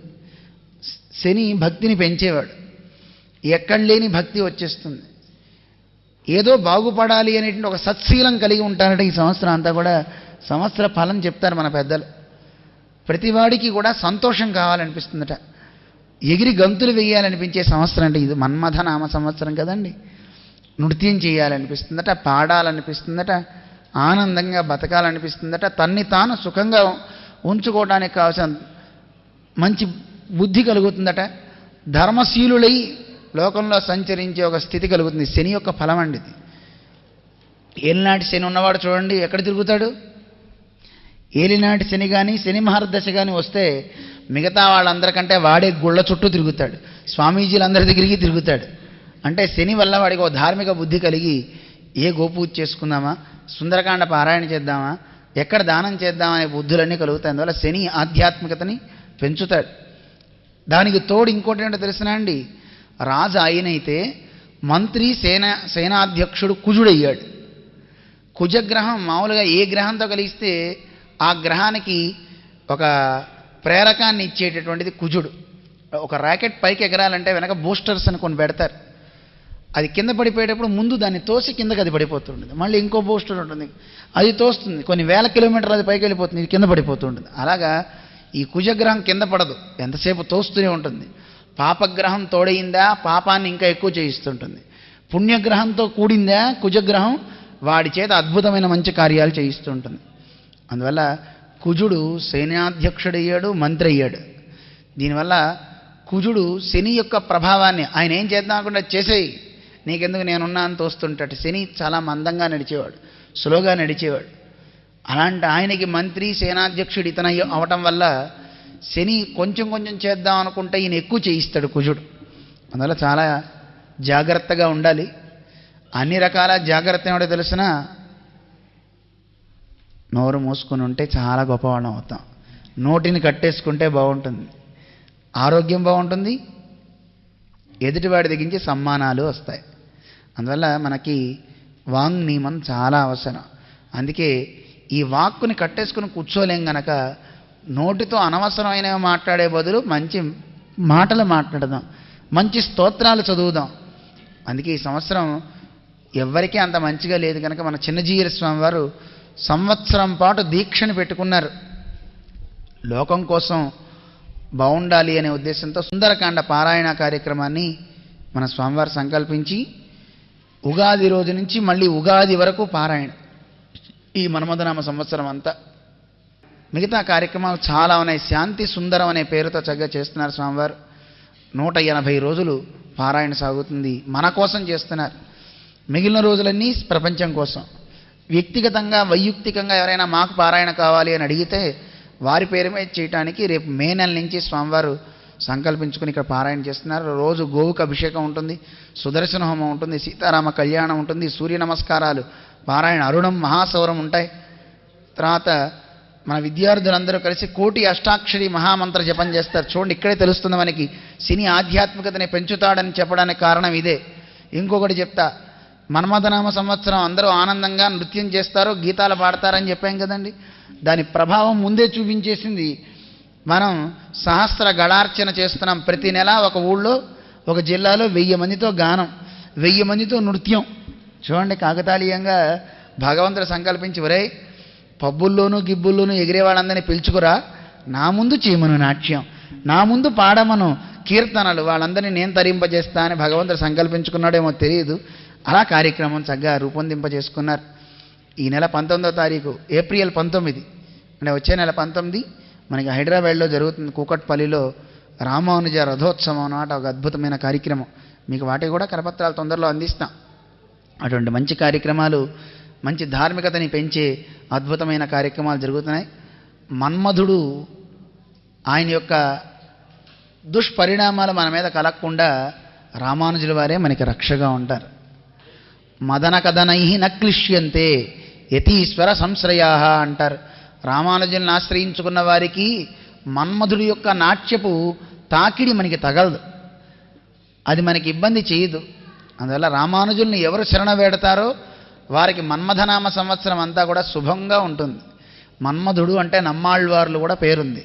శని భక్తిని పెంచేవాడు. ఎక్కడ లేని భక్తి వచ్చేస్తుంది. ఏదో బాగుపడాలి అనేటువంటి ఒక సత్శీలం కలిగి ఉంటారంటే ఈ సంవత్సరం అంతా కూడా సంవత్సర ఫలం చెప్తారు మన పెద్దలు. ప్రతివాడికి కూడా సంతోషం కావాలనిపిస్తుందట, ఎగిరి గంతులు వేయాలనిపించే సంవత్సరం అంటే ఇది మన్మథ నామ సంవత్సరం కదండి. నృత్యం చేయాలనిపిస్తుందట, పాడాలనిపిస్తుందట, ఆనందంగా బతకాలనిపిస్తుందట. తన్ని తాను సుఖంగా ఉంచుకోవడానికి కావాల్సిన మంచి బుద్ధి కలుగుతుందట. ధర్మశీలులై లోకంలో సంచరించే ఒక స్థితి కలుగుతుంది. శని యొక్క ఫలం అండి ఇది. ఏలినాటి శని ఉన్నవాడు చూడండి ఎక్కడ తిరుగుతాడు. ఏలినాటి శని కానీ శని మహర్దశ కానీ వస్తే మిగతా వాళ్ళందరికంటే వాడే గుళ్ళ చుట్టూ తిరుగుతాడు, స్వామీజీలందరి దగ్గరికి తిరుగుతాడు. అంటే శని వల్ల వాడికి ఒక ధార్మిక బుద్ధి కలిగి ఏ గోపూజ చేసుకుందామా, సుందరకాండ పారాయణ చేద్దామా, ఎక్కడ దానం చేద్దామనే బుద్ధులన్నీ కలుగుతాయి. అందువల్ల శని ఆధ్యాత్మికతని పెంచుతాడు. దానికి తోడు ఇంకోటి ఏంటో తెలిసినా అండి, రాజు ఆయనైతే మంత్రి సేనాధ్యక్షుడు కుజుడయ్యాడు. కుజగ్రహం మామూలుగా ఏ గ్రహంతో కలిస్తే ఆ గ్రహానికి ఒక ప్రేరకాన్ని ఇచ్చేటటువంటిది కుజుడు. ఒక రాకెట్ పైకి ఎగరాలంటే వెనక బూస్టర్స్ అని కొన్ని పెడతారు. అది కింద పడిపోయేటప్పుడు ముందు దాన్ని తోసి కిందకి అది పడిపోతుంటుంది, మళ్ళీ ఇంకో బూస్టర్ ఉంటుంది, అది తోస్తుంది, కొన్ని వేల కిలోమీటర్లు అది పైకి వెళ్ళిపోతుంది, ఇది కింద పడిపోతుంటుంది. అలాగా ఈ కుజగ్రహం కింద పడదు, ఎంతసేపు తోస్తూనే ఉంటుంది. పాపగ్రహం తోడైందా పాపాన్ని ఇంకా ఎక్కువ చేయిస్తుంటుంది. పుణ్యగ్రహంతో కూడిందా కుజగ్రహం వాడి చేత అద్భుతమైన మంచి కార్యాలు చేయిస్తుంటుంది. అందువల్ల కుజుడు సైన్యాధ్యక్షుడయ్యాడు, మంత్రి అయ్యాడు. దీనివల్ల కుజుడు శని యొక్క ప్రభావాన్ని ఆయన ఏం చేద్దాం అనుకుంటే చేసేయి, నీకెందుకు నేనున్నా అని తోస్తుంటాడు. శని చాలా మందంగా నడిచేవాడు, స్లోగా నడిచేవాడు. అలాంటి ఆయనకి మంత్రి సేనాధ్యక్షుడు ఇతను అవటం వల్ల శని కొంచెం కొంచెం చేద్దాం అనుకుంటే ఈయన ఎక్కువ చేయిస్తాడు కుజుడు. అందువల్ల చాలా జాగ్రత్తగా ఉండాలి. అన్ని రకాల జాగ్రత్త ఏమిటో తెలిసిన, నోరు మూసుకుని ఉంటే చాలా గొప్పవాళ్ళం అవుతాం. నోటిని కట్టేసుకుంటే బాగుంటుంది, ఆరోగ్యం బాగుంటుంది, ఎదుటివాడి దగ్గరించి సమ్మానాలు వస్తాయి. అందువల్ల మనకి వాంగ్ నియమం చాలా అవసరం. అందుకే ఈ వాక్కుని కట్టేసుకుని కూర్చోలేం గనక నోటితో అనవసరమైనవి మాట్లాడే బదులు మంచి మాటలు మాట్లాడదాం, మంచి స్తోత్రాలు చదువుదాం. అందుకే ఈ సంవత్సరం ఎవ్వరికీ అంత మంచిగా లేదు కనుక మన చిన్నజీయర స్వామి వారు సంవత్సరం పాటు దీక్షను పెట్టుకున్నారు. లోకం కోసం బాగుండాలి అనే ఉద్దేశంతో సుందరకాండ పారాయణ కార్యక్రమాన్ని మన స్వామివారు సంకల్పించి ఉగాది రోజు నుంచి మళ్ళీ ఉగాది వరకు పారాయణ ఈ మన్మథనామ సంవత్సరం అంతా. మిగతా కార్యక్రమాలు చాలా ఉన్నాయి. శాంతి సుందరం అనే పేరుతో చక్కగా చేస్తున్నారు స్వామివారు. 180 రోజులు పారాయణ సాగుతుంది. మన కోసం చేస్తున్నారు. మిగిలిన రోజులన్నీ ప్రపంచం కోసం. వ్యక్తిగతంగా వైయక్తికంగా ఎవరైనా మాకు పారాయణ కావాలి అని అడిగితే వారి పేరు మీద చేయడానికి రేపు మే నెల నుంచి స్వామివారు సంకల్పించుకుని ఇక్కడ పారాయణ చేస్తున్నారు. రోజు గోవుకు అభిషేకం ఉంటుంది, సుదర్శన హోమం ఉంటుంది, సీతారామ కళ్యాణం ఉంటుంది, సూర్య నమస్కారాలు, పారాయణ, అరుణం, మహాసౌరం ఉంటాయి. తర్వాత మన విద్యార్థులందరూ కలిసి 1,000 అష్టాక్షరి మహామంత్ర జపం చేస్తారు. చూడండి, ఇక్కడే తెలుస్తుంది మనకి శని ఆధ్యాత్మికతని పెంచుతాడని చెప్పడానికి కారణం ఇదే. ఇంకొకటి చెప్తా, మన్మథనామ సంవత్సరం అందరూ ఆనందంగా నృత్యం చేస్తారు, గీతాలు పాడతారని చెప్పాం కదండి. దాని ప్రభావం ముందే చూపించేసింది. మనం సహస్ర గళార్చన చేస్తున్నాం. ప్రతి నెల ఒక ఊళ్ళో ఒక జిల్లాలో 1000 మందితో గానం, 1000 మందితో నృత్యం. చూడండి, కాకతాళీయంగా భగవంతుడు సంకల్పించి, ఒరే పబ్బుల్లోనూ గిబ్బుల్లోనూ ఎగిరే వాళ్ళందరినీ పిలుచుకురా, నా ముందు చేయమను నాట్యం, నా ముందు పాడమను కీర్తనలు, వాళ్ళందరినీ నేను తరింపజేస్తా అని భగవంతుడు సంకల్పించుకున్నాడేమో తెలియదు. అలా కార్యక్రమం చక్కగా రూపొందింపజేసుకున్నారు. ఈ నెల 19వ తారీఖు, ఏప్రిల్ 19, అంటే వచ్చే నెల 19 మనకి హైదరాబాద్లో జరుగుతుంది. కూకట్పల్లిలో రామానుజ రథోత్సవం అన్నమాట, ఒక అద్భుతమైన కార్యక్రమం. మీకు వాటి కూడా కరపత్రాలు తొందరలో అందిస్తాం. అటువంటి మంచి కార్యక్రమాలు, మంచి ధార్మికతని పెంచే అద్భుతమైన కార్యక్రమాలు జరుగుతున్నాయి. మన్మధుడు ఆయన యొక్క దుష్పరిణామాలు మన మీద కలగకుండా రామానుజుల వారే మనకి రక్షగా ఉంటారు. మదన కథనై నక్లిష్యంతే యతీశ్వర సంశ్రయా అంటారు. రామానుజులను ఆశ్రయించుకున్న వారికి మన్మధుడి యొక్క నాట్యపు తాకిడి మనకి తగలదు, అది మనకి ఇబ్బంది చేయదు. అందువల్ల రామానుజుల్ని ఎవరు శరణ వేడతారో వారికి మన్మథనామ సంవత్సరం అంతా కూడా శుభంగా ఉంటుంది. మన్మధుడు అంటే నమ్మాళ్ళవార్లు కూడా పేరుంది.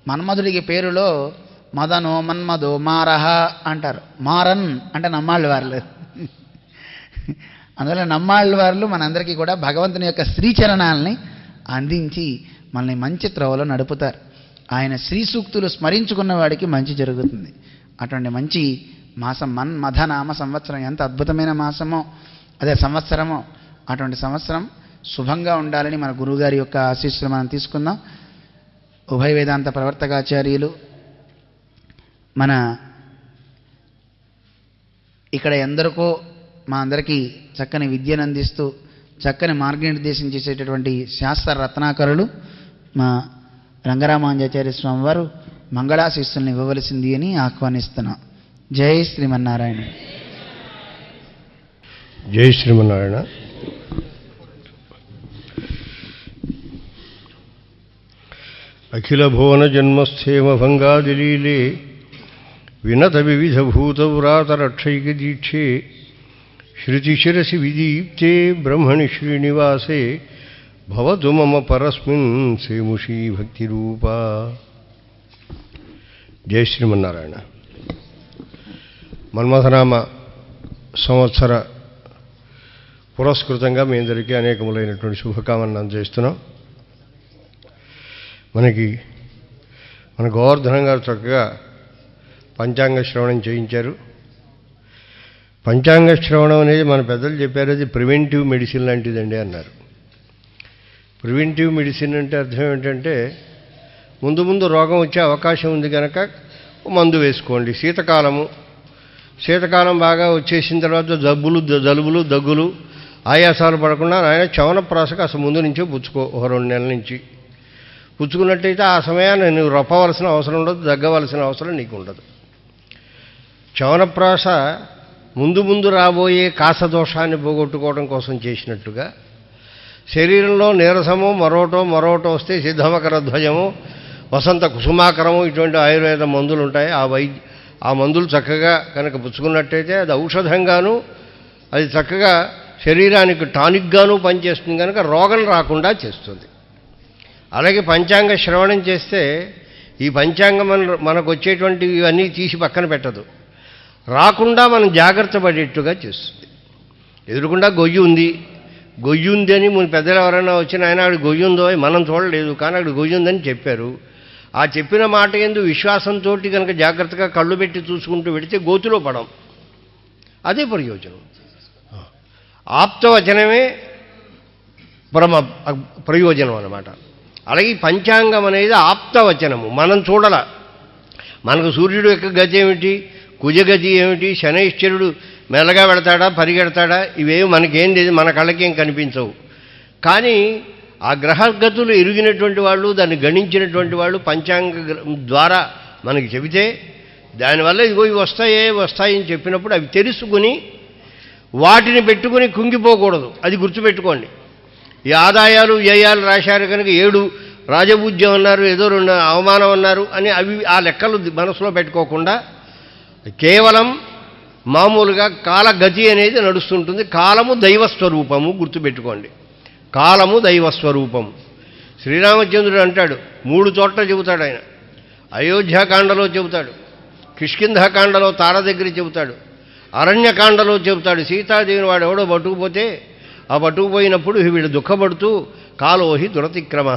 మన్మధుడికి పేరులో మదనో మన్మధో మారహ అంటారు. మారన్ అంటే నమ్మాళ్ళవార్లు. అందువల్ల నమ్మాళ్ళవార్లు మనందరికీ కూడా భగవంతుని యొక్క శ్రీచరణాలని అందించి మనల్ని మంచి త్రోవలో నడుపుతారు. ఆయన శ్రీ సూక్తులు స్మరించుకున్న వాడికి మంచి జరుగుతుంది. అటువంటి మంచి మాసం మన్మథనామ సంవత్సరం ఎంత అద్భుతమైన మాసమో, అదే సంవత్సరమో. అటువంటి సంవత్సరం శుభంగా ఉండాలని మన గురువుగారి యొక్క ఆశీస్సులు మనం తీసుకుందాం. ఉభయ వేదాంత ప్రవర్తకాచార్యులు మన ఇక్కడ ఎందరికో మా అందరికీ చక్కని విద్యను అందిస్తూ చక్కని మార్గనిర్దేశం చేసేటటువంటి శాస్త్ర రత్నాకరులు మా రంగరామానుజాచార్య స్వామి వారు మంగళాశీస్సులను ఇవ్వవలసింది అని ఆహ్వానిస్తున్నాం. జై శ్రీమన్నారాయణ. జై శ్రీమన్నారాయణ. అఖిల భువన జన్మస్థేమ భంగాదిలీలే వినత వివిధ భూతవ్రాత రక్షైక దీక్షే శృతిశిరసి విదీప్తే బ్రహ్మణి శ్రీనివాసే భవతు మమ పరస్మిన్ సేముషీ భక్తిరూపా. జై శ్రీమన్నారాయణ. మన్మథనామ సంవత్సర పురస్కృతంగా మీ అందరికీ అనేకములైనటువంటి శుభకామనలు అందజేస్తున్నాం. మన గోవర్ధనం గారు చక్కగా పంచాంగ శ్రవణం చేయించారు. పంచాంగ శ్రవణం అనేది మన పెద్దలు చెప్పారు, అది ప్రివెంటివ్ మెడిసిన్ లాంటిదండి అన్నారు. ప్రివెంటివ్ మెడిసిన్ అంటే అర్థం ఏంటంటే ముందు ముందు రోగం వచ్చే అవకాశం ఉంది కనుక మందు వేసుకోండి. శీతకాలం బాగా వచ్చేసిన తర్వాత జలుబులు దగ్గులు ఆయాసాలు పడకుండా ఆయన చవనప్రాసకు అసలు ముందు నుంచే పుచ్చుకో. 2 నెలల నుంచి పుచ్చుకున్నట్టయితే ఆ సమయాన్ని నువ్వు రొప్పవలసిన అవసరం ఉండదు, దగ్గవలసిన అవసరం నీకు ఉండదు. చవనప్రాస ముందు రాబోయే కాసదోషాన్ని పోగొట్టుకోవడం కోసం చేసినట్టుగా శరీరంలో నీరసము మరోటో వస్తే సిద్ధమకర ధ్వజము వసంత కుసుమాకరము ఇటువంటి ఆయుర్వేద మందులు ఉంటాయి. ఆ మందులు చక్కగా కనుక పుచ్చుకున్నట్టయితే అది ఔషధంగాను అది చక్కగా శరీరానికి టానిక్గాను పనిచేస్తుంది కనుక రోగం రాకుండా చేస్తుంది. అలాగే పంచాంగ శ్రవణం చేస్తే ఈ పంచాంగం మనకు వచ్చేటువంటి ఇవన్నీ తీసి పక్కన పెట్టదు, రాకుండా మనం జాగ్రత్త పడేట్టుగా చేస్తుంది. ఎదురుకుండా గొయ్యి ఉంది అని మన పెద్దలు ఎవరైనా వచ్చిన ఆయన అక్కడ గొయ్యి ఉందో మనం చూడలేదు, కానీ అక్కడ గొయ్యి ఉందని చెప్పారు. ఆ చెప్పిన మాట యందు విశ్వాసంతో కనుక జాగ్రత్తగా కళ్ళు పెట్టి చూసుకుంటూ వెడితే గోతులో పడం. అదే ప్రయోజనం. ఆప్తవచనమే ప్రయోజనం అన్నమాట. అలాగే పంచాంగం అనేది ఆప్తవచనము. మనం చూడాల, మనకు సూర్యుడు యొక్క గతి ఏమిటి, కుజగతి ఏమిటి, శనైశ్చరుడు మెల్లగా వెళతాడా పరిగెడతాడా ఇవేమి మనకేం లేదు, మన కళ్ళకేం కనిపించవు. కానీ ఆ గ్రహగతులు ఎరిగినటువంటి వాళ్ళు, దాన్ని గణించినటువంటి వాళ్ళు పంచాంగ ద్వారా మనకి చెబితే దానివల్ల ఇగో ఇవి వస్తాయని చెప్పినప్పుడు అవి తెలుసుకుని వాటిని పెట్టుకుని కుంగిపోకూడదు. అది గుర్తుపెట్టుకోండి. ఈ ఆదాయాలు వ్యయాలు రాశారు కనుక 7 రాజపూజ్యం అన్నారు, ఏదో 2 అవమానం అన్నారు అని అవి ఆ లెక్కలు మనసులో పెట్టుకోకుండా కేవలం మామూలుగా కాలగతి అనేది నడుస్తుంటుంది. కాలము దైవస్వరూపము గుర్తుపెట్టుకోండి. కాలము దైవస్వరూపము. శ్రీరామచంద్రుడు అంటాడు, 3 చోట్ల చెబుతాడు ఆయన. అయోధ్యాకాండలో చెబుతాడు, కిష్కింధకాండలో తార దగ్గర చెబుతాడు, అరణ్యకాండలో చెబుతాడు. సీతాదేవిని వాడు ఎవడో పట్టుకుపోతే ఆ పట్టుకుపోయినప్పుడు వీడు దుఃఖపడుతూ కాలోహి దురతిక్రమ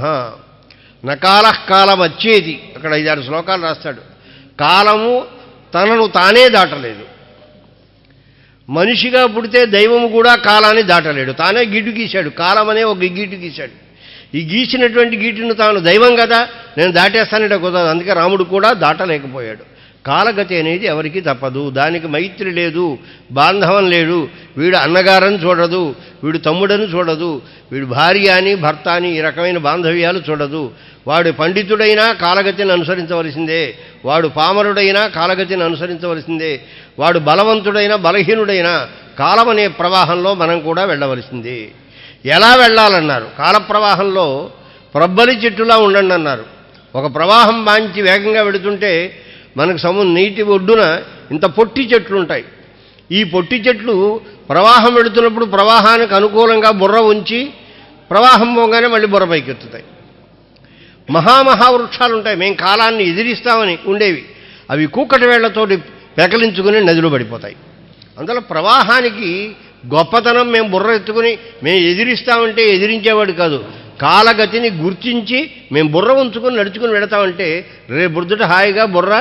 నకాలః కాలం వచ్చేది. అక్కడ 5-6 శ్లోకాలు రాస్తాడు. కాలము తనను తానే దాటలేదు. మనిషిగా పుడితే దైవము కూడా కాలాన్ని దాటలేడు. తానే గీటు గీశాడు, కాలం అనే ఒక గీటు గీశాడు. ఈ గీసినటువంటి గీటును తాను దైవం కదా నేను దాటేస్తానంటే కుదరదు. అందుకే రాముడు కూడా దాటలేకపోయాడు. కాలగతి అనేది ఎవరికి తప్పదు. దానికి మైత్రి లేదు, బాంధవం లేడు. వీడు అన్నగారని చూడదు, వీడు తమ్ముడని చూడదు, వీడు భార్య అని భర్త అని ఈ రకమైన బాంధవ్యాలు చూడదు. వాడు పండితుడైనా కాలగతిని అనుసరించవలసిందే, వాడు పామరుడైనా కాలగతిని అనుసరించవలసిందే, వాడు బలవంతుడైనా బలహీనుడైనా కాలం అనే ప్రవాహంలో మనం కూడా వెళ్ళవలసిందే. ఎలా వెళ్ళాలన్నారు? కాల ప్రవాహంలో ప్రబ్బలి చెట్టులా ఉండండి అన్నారు. ఒక ప్రవాహం బాంచి వేగంగా వెళుతుంటే మనకు నీటి ఒడ్డున ఇంత పొట్టి చెట్లు ఉంటాయి. ఈ పొట్టి చెట్లు ప్రవాహం వెళుతున్నప్పుడు ప్రవాహానికి అనుకూలంగా బుర్ర ఉంచి ప్రవాహం పోగానే మళ్ళీ బుర్ర పైకెత్తుతాయి. మహావృక్షాలు ఉంటాయి, మేము కాలాన్ని ఎదిరిస్తామని ఉండేవి. అవి కూకటి వేళ్లతోటి పెకలించుకుని నదిలో పడిపోతాయి. అందులో ప్రవాహానికి గొప్పతనం మేము బుర్ర ఎత్తుకుని మేము ఎదిరిస్తామంటే ఎదిరించేవాడు కాదు. కాలగతిని గుర్తించి మేము బుర్ర ఉంచుకొని నడుచుకుని వెళతామంటే రేపు బుద్ధుట హాయిగా బుర్ర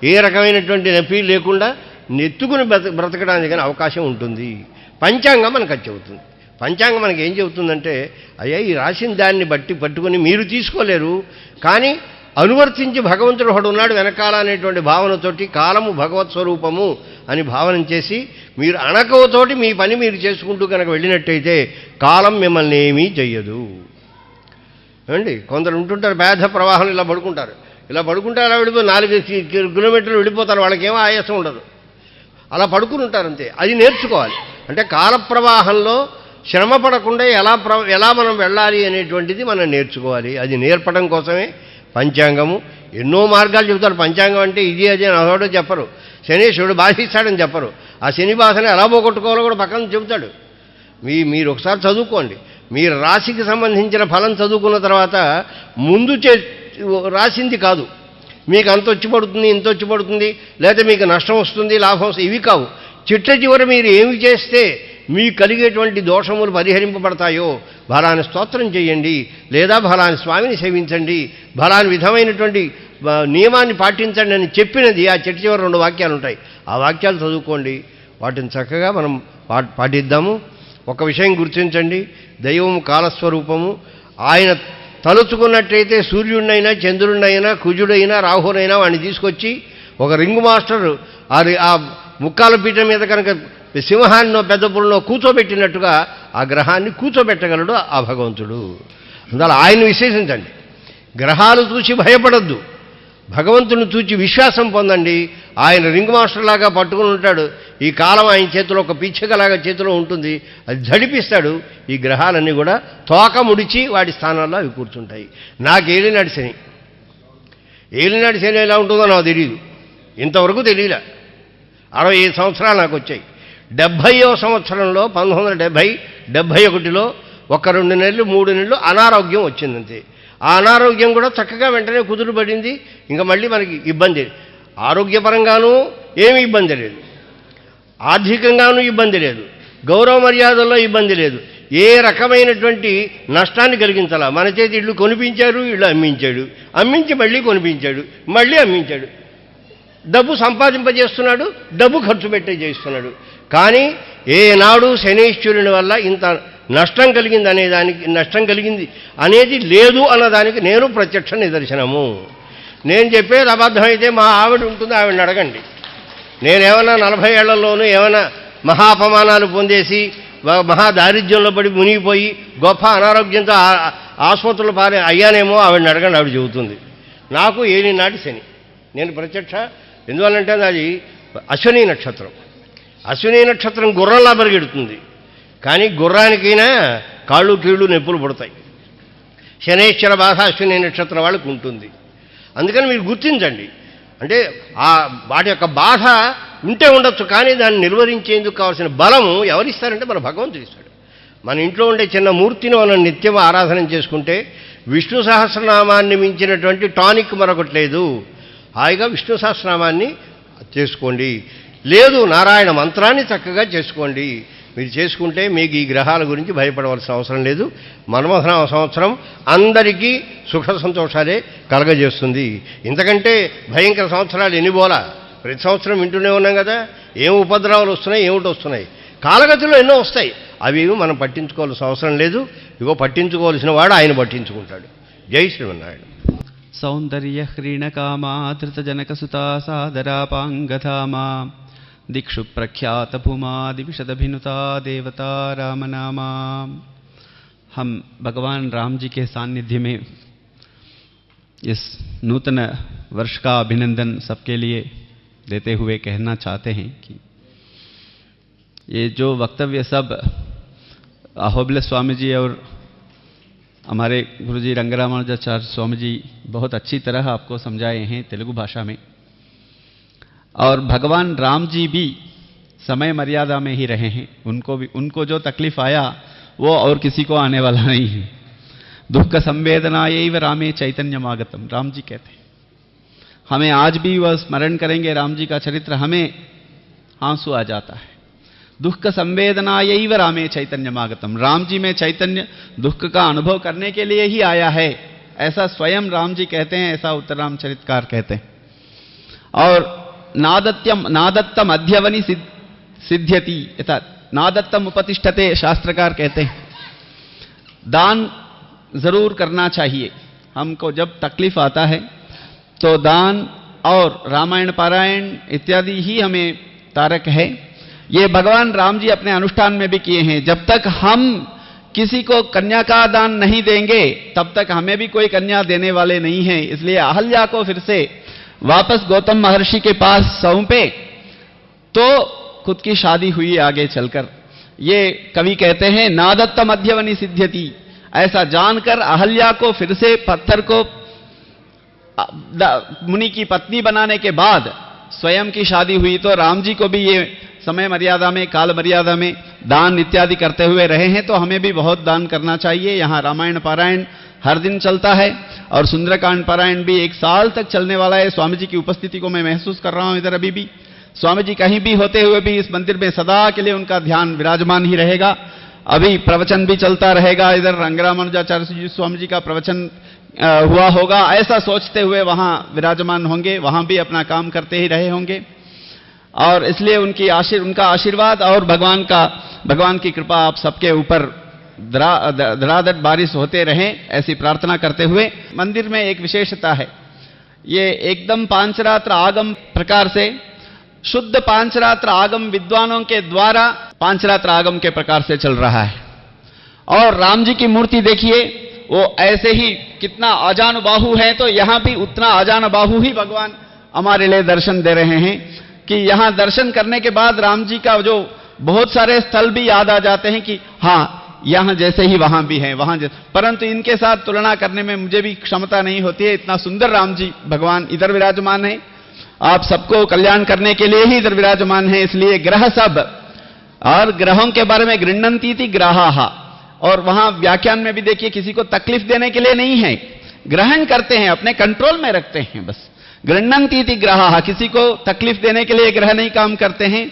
ఏ రకమైనటువంటి నొప్పి లేకుండా నెత్తుకుని బ్రతకడానికి కానీ అవకాశం ఉంటుంది. పంచాంగం మనకు అది చెబుతుంది. పంచాంగం మనకి ఏం చెబుతుందంటే, అయ్యా ఈ రాసిన దాన్ని బట్టి పట్టుకొని మీరు తీసుకోలేరు, కానీ అనువర్తించి భగవంతుడు ఒకడు ఉన్నాడు వెనకాల అనేటువంటి భావనతోటి కాలము భగవత్ స్వరూపము అని భావన చేసి మీరు అణకువతోటి మీ పని మీరు చేసుకుంటూ కనుక వెళ్ళినట్టయితే కాలం మిమ్మల్ని ఏమీ చెయ్యదు. ఏమండి, కొందరు ఉంటుంటారు పేద ప్రవాహం ఇలా పడుకుంటారు, ఇలా వెళ్ళిపోయి 4 కిలోమీటర్లు వెళ్ళిపోతారు, వాళ్ళకేమో ఆయాసం ఉండదు, అలా పడుకుని ఉంటారు అంతే. అది నేర్చుకోవాలి. అంటే కాల ప్రవాహంలో శ్రమ పడకుండా ఎలా మనం వెళ్ళాలి అనేటువంటిది మనం నేర్చుకోవాలి. అది నేర్పడం కోసమే పంచాంగము. ఎన్నో మార్గాలు చెబుతారు. పంచాంగం అంటే ఇది అది అని అదోడో చెప్పరు. శనీశ్వరుడు బాధిస్తాడని చెప్పరు. ఆ శని బాధని ఎలా పోగొట్టుకోవాలో కూడా పక్కన చెబుతాడు. మీరు ఒకసారి చదువుకోండి. మీరు రాశికి సంబంధించిన ఫలం చదువుకున్న తర్వాత ముందు రాసింది కాదు, మీకు అంత వచ్చి పడుతుంది ఇంత వచ్చి పడుతుంది, లేదా మీకు నష్టం వస్తుంది లాభం వస్తుంది, ఇవి కావు. చిట్ట మీరు ఏమి చేస్తే మీకు కలిగేటువంటి దోషములు పరిహరింపబడతాయో ఫలాని స్తోత్రం చేయండి, లేదా ఫలాని స్వామిని సేవించండి, ఫలాని విధమైనటువంటి నియమాన్ని పాటించండి అని చెప్పినది ఆ చిట్ట చివరి 2 వాక్యాలు ఉంటాయి. ఆ వాక్యాలు చదువుకోండి, వాటిని చక్కగా మనం పాటిద్దాము. ఒక విషయం గుర్తించండి, దైవము కాలస్వరూపము. ఆయన తలుచుకున్నట్టయితే సూర్యుడినైనా చంద్రుడినైనా కుజుడైనా రాహునైనా వాడిని తీసుకొచ్చి ఒక రింగు మాస్టర్ ఆ ముక్కాల పీఠం మీద కనుక సింహాన్నో పెద్ద పుల్లో కూర్చోబెట్టినట్టుగా ఆ గ్రహాన్ని కూర్చోబెట్టగలడు ఆ భగవంతుడు. అందువల్ల ఆయన్ని విశ్వసించండి. గ్రహాలు చూసి భయపడద్దు, భగవంతుని చూచి విశ్వాసం పొందండి. ఆయన రింగ్ మాస్టర్లాగా పట్టుకుని ఉంటాడు. ఈ కాలం ఆయన చేతిలో ఒక పిచ్చికలాగా చేతిలో ఉంటుంది, అది జడిపిస్తాడు. ఈ గ్రహాలన్నీ కూడా తోక ముడిచి వాడి స్థానాల్లో అవి కూర్చుంటాయి. నాకు ఏలినాడు శని ఎలా ఉంటుందో నాకు తెలియదు, ఇంతవరకు తెలియలే. 65 సంవత్సరాలు నాకు వచ్చాయి. 70వ సంవత్సరంలో 1970-71లో 1-2 నెలలు 3 నెలలు అనారోగ్యం వచ్చిందంతే. ఆ అనారోగ్యం కూడా చక్కగా వెంటనే కుదురుపడింది. ఇంకా మళ్ళీ మనకి ఇబ్బంది, ఆరోగ్యపరంగానూ ఏమీ ఇబ్బంది లేదు, ఆర్థికంగానూ ఇబ్బంది లేదు, గౌరవ మర్యాదల్లో ఇబ్బంది లేదు, ఏ రకమైనటువంటి నష్టాన్ని కలిగించాలా. మన చేతి ఇళ్ళు కొనిపించారు, ఇళ్ళు అమ్మించాడు, అమ్మించి మళ్ళీ కొనిపించాడు, మళ్ళీ అమ్మించాడు. డబ్బు సంపాదింపజేస్తున్నాడు, డబ్బు ఖర్చు పెట్టే చేస్తున్నాడు. కానీ ఏనాడు శనీశ్వరుని వల్ల ఇంత నష్టం కలిగింది అనేది లేదు అన్నదానికి నేను ప్రత్యక్ష నిదర్శనము. నేను చెప్పేది అబద్ధమైతే మా ఆవిడ ఉంటుంది, ఆవిడని అడగండి. నేనేమన్నా 40 ఏళ్లలోనూ ఏమైనా మహాపమానాలు పొందేసి మహా దారిద్ర్యంలో పడి మునిగిపోయి గొప్ప అనారోగ్యంతో ఆసుపత్రులు అయ్యానేమో ఆవిడని అడగండి, ఆవిడ చెబుతుంది. నాకు ఏలినాటి శని, నేను ప్రత్యక్ష. ఎందువల్లంటే అది అశ్విని నక్షత్రం. అశ్విని నక్షత్రం గుర్రంలా పరిగెడుతుంది, కానీ గుర్రానికైనా కాళ్ళు కీళ్ళు నొప్పులు పుడతాయి. శనేశ్వర బాధ అశ్విని నక్షత్రం వాళ్ళకు ఉంటుంది. అందుకని మీరు గుర్తించండి. అంటే వాటి యొక్క బాధ ఉంటే ఉండొచ్చు, కానీ దాన్ని నిర్వహించేందుకు కావాల్సిన బలము ఎవరిస్తారంటే మన భగవంతుడు ఇస్తాడు. మన ఇంట్లో ఉండే చిన్న మూర్తిని మనం నిత్యం ఆరాధన చేసుకుంటే విష్ణు సహస్రనామాన్ని మించినటువంటి టానిక్ మరొకటి లేదు. హాయిగా విష్ణు సహస్రనామాన్ని చేసుకోండి, లేదు నారాయణ మంత్రాన్ని చక్కగా చేసుకోండి. మీరు చేసుకుంటే మీకు ఈ గ్రహాల గురించి భయపడవలసిన అవసరం లేదు. మన్మథనామ సంవత్సరం అందరికీ సుఖ సంతోషాలే కలగజేస్తుంది. ఇంతకంటే భయంకర సంవత్సరాలు ఎన్ని పోలా. ప్రతి సంవత్సరం వింటూనే ఉన్నాం కదా, ఏం ఉపద్రవాలు వస్తున్నాయి, ఏమిటి వస్తున్నాయి. కాలగతిలో ఎన్నో వస్తాయి, అవి మనం పట్టించుకోవాల్సిన అవసరం లేదు. ఇగో పట్టించుకోవాల్సిన వాడు ఆయన పట్టించుకుంటాడు. జై శ్రీమన్నారాయణ. సౌందర్య హ్రీణకామా ధృతజనకసుతా సాదరాపాంగధామా दिक्षु प्रख्यात भूमादिविशदभिनुता देवता रामनामा। हम भगवान राम जी के सानिध्य में इस नूतन वर्ष का अभिनंदन सबके लिए देते हुए कहना चाहते हैं कि ये जो वक्तव्य सब अहोबिल स्वामी जी और हमारे गुरुजी रंगरामानुजाचार्य स्वामी जी बहुत अच्छी तरह आपको समझाए हैं तेलुगु भाषा में, और भगवान राम जी भी समय मर्यादा में ही रहे हैं। उनको जो तकलीफ आया वो और किसी को आने वाला नहीं है। दुख संवेदनायैव रामे चैतन्यमागतम, राम जी कहते हैं। हमें आज भी वह स्मरण करेंगे राम जी का चरित्र, हमें आंसू आ जाता है। दुख संवेदनायैव रामे चैतन्यमागतम, राम जी में चैतन्य दुख का अनुभव करने के लिए ही आया है, ऐसा स्वयं राम जी कहते हैं, ऐसा उत्तरराम चरितकार कहते हैं। और नादत्तम अध्यवनि सिद्ध्यति, नादत्तम उपतिष्ठते शास्त्रकार कहते हैं। दान जरूर करना चाहिए। हमको जब तकलीफ आता है तो दान और रामायण पारायण इत्यादि ही हमें तारक है। ये भगवान राम जी अपने अनुष्ठान में भी किए हैं। जब तक हम किसी को कन्या का दान नहीं देंगे तब तक हमें भी कोई कन्या देने वाले नहीं हैं। इसलिए अहल्या को फिर से वापस गौतम महर्षि के पास सौंपे तो खुद की शादी हुई आगे चलकर। ये कवि कहते हैं नादत्त मध्यवनी सिद्ध्यति। ऐसा जानकर अहल्या को फिर से पत्थर को मुनि की पत्नी बनाने के बाद स्वयं की शादी हुई। तो राम जी को भी ये समय मर्यादा में, काल मर्यादा में दान इत्यादि करते हुए रहे हैं। तो हमें भी बहुत दान करना चाहिए। यहाँ रामायण पारायण हर दिन चलता है और सुंदरकांड पारायण भी 1 साल तक चलने वाला है। स्वामी जी की उपस्थिति को मैं महसूस कर रहा हूं इधर। अभी भी स्वामी जी कहीं भी होते हुए भी इस मंदिर में सदा के लिए उनका ध्यान विराजमान ही रहेगा। अभी प्रवचन भी चलता रहेगा। इधर रंगरामानुजाचार्य जी स्वामी जी का प्रवचन हुआ होगा, ऐसा सोचते हुए वहां विराजमान होंगे, वहां भी अपना काम करते ही रहे होंगे। और इसलिए उनका आशीर्वाद और भगवान की कृपा आप सबके ऊपर धड़ाधड़ बारिश होते रहें, ऐसी प्रार्थना करते हुए। मंदिर में एक विशेषता है, ये एकदम पांचरात्र आगम प्रकार से, शुद्ध पांचरात्र आगम विद्वानों के द्वारा पांचरात्र आगम के प्रकार से चल रहा है। और राम जी की मूर्ति देखिए, वो ऐसे ही कितना आजानुबाहु है, तो यहां भी उतना आजानुबाहु ही भगवान हमारे लिए दर्शन दे रहे हैं कि यहां दर्शन करने के बाद राम जी का जो बहुत सारे स्थल भी याद आ जाते हैं कि हां यहां जैसे ही वहां भी हैं, वहां जैसे। परंतु इनके साथ तुलना करने में मुझे भी क्षमता नहीं होती है। इतना सुंदर राम जी भगवान इधर विराजमान है, आप सबको कल्याण करने के लिए ही इधर विराजमान है। इसलिए ग्रह सब, और ग्रहों के बारे में गृह्णन्ति इति ग्रहाः, और वहां व्याख्यान में भी देखिए किसी को तकलीफ देने के लिए नहीं है, ग्रहण करते हैं, अपने कंट्रोल में रखते हैं बस। गृह्णन्ति इति ग्रहाः, किसी को तकलीफ देने के लिए ग्रह नहीं काम करते हैं।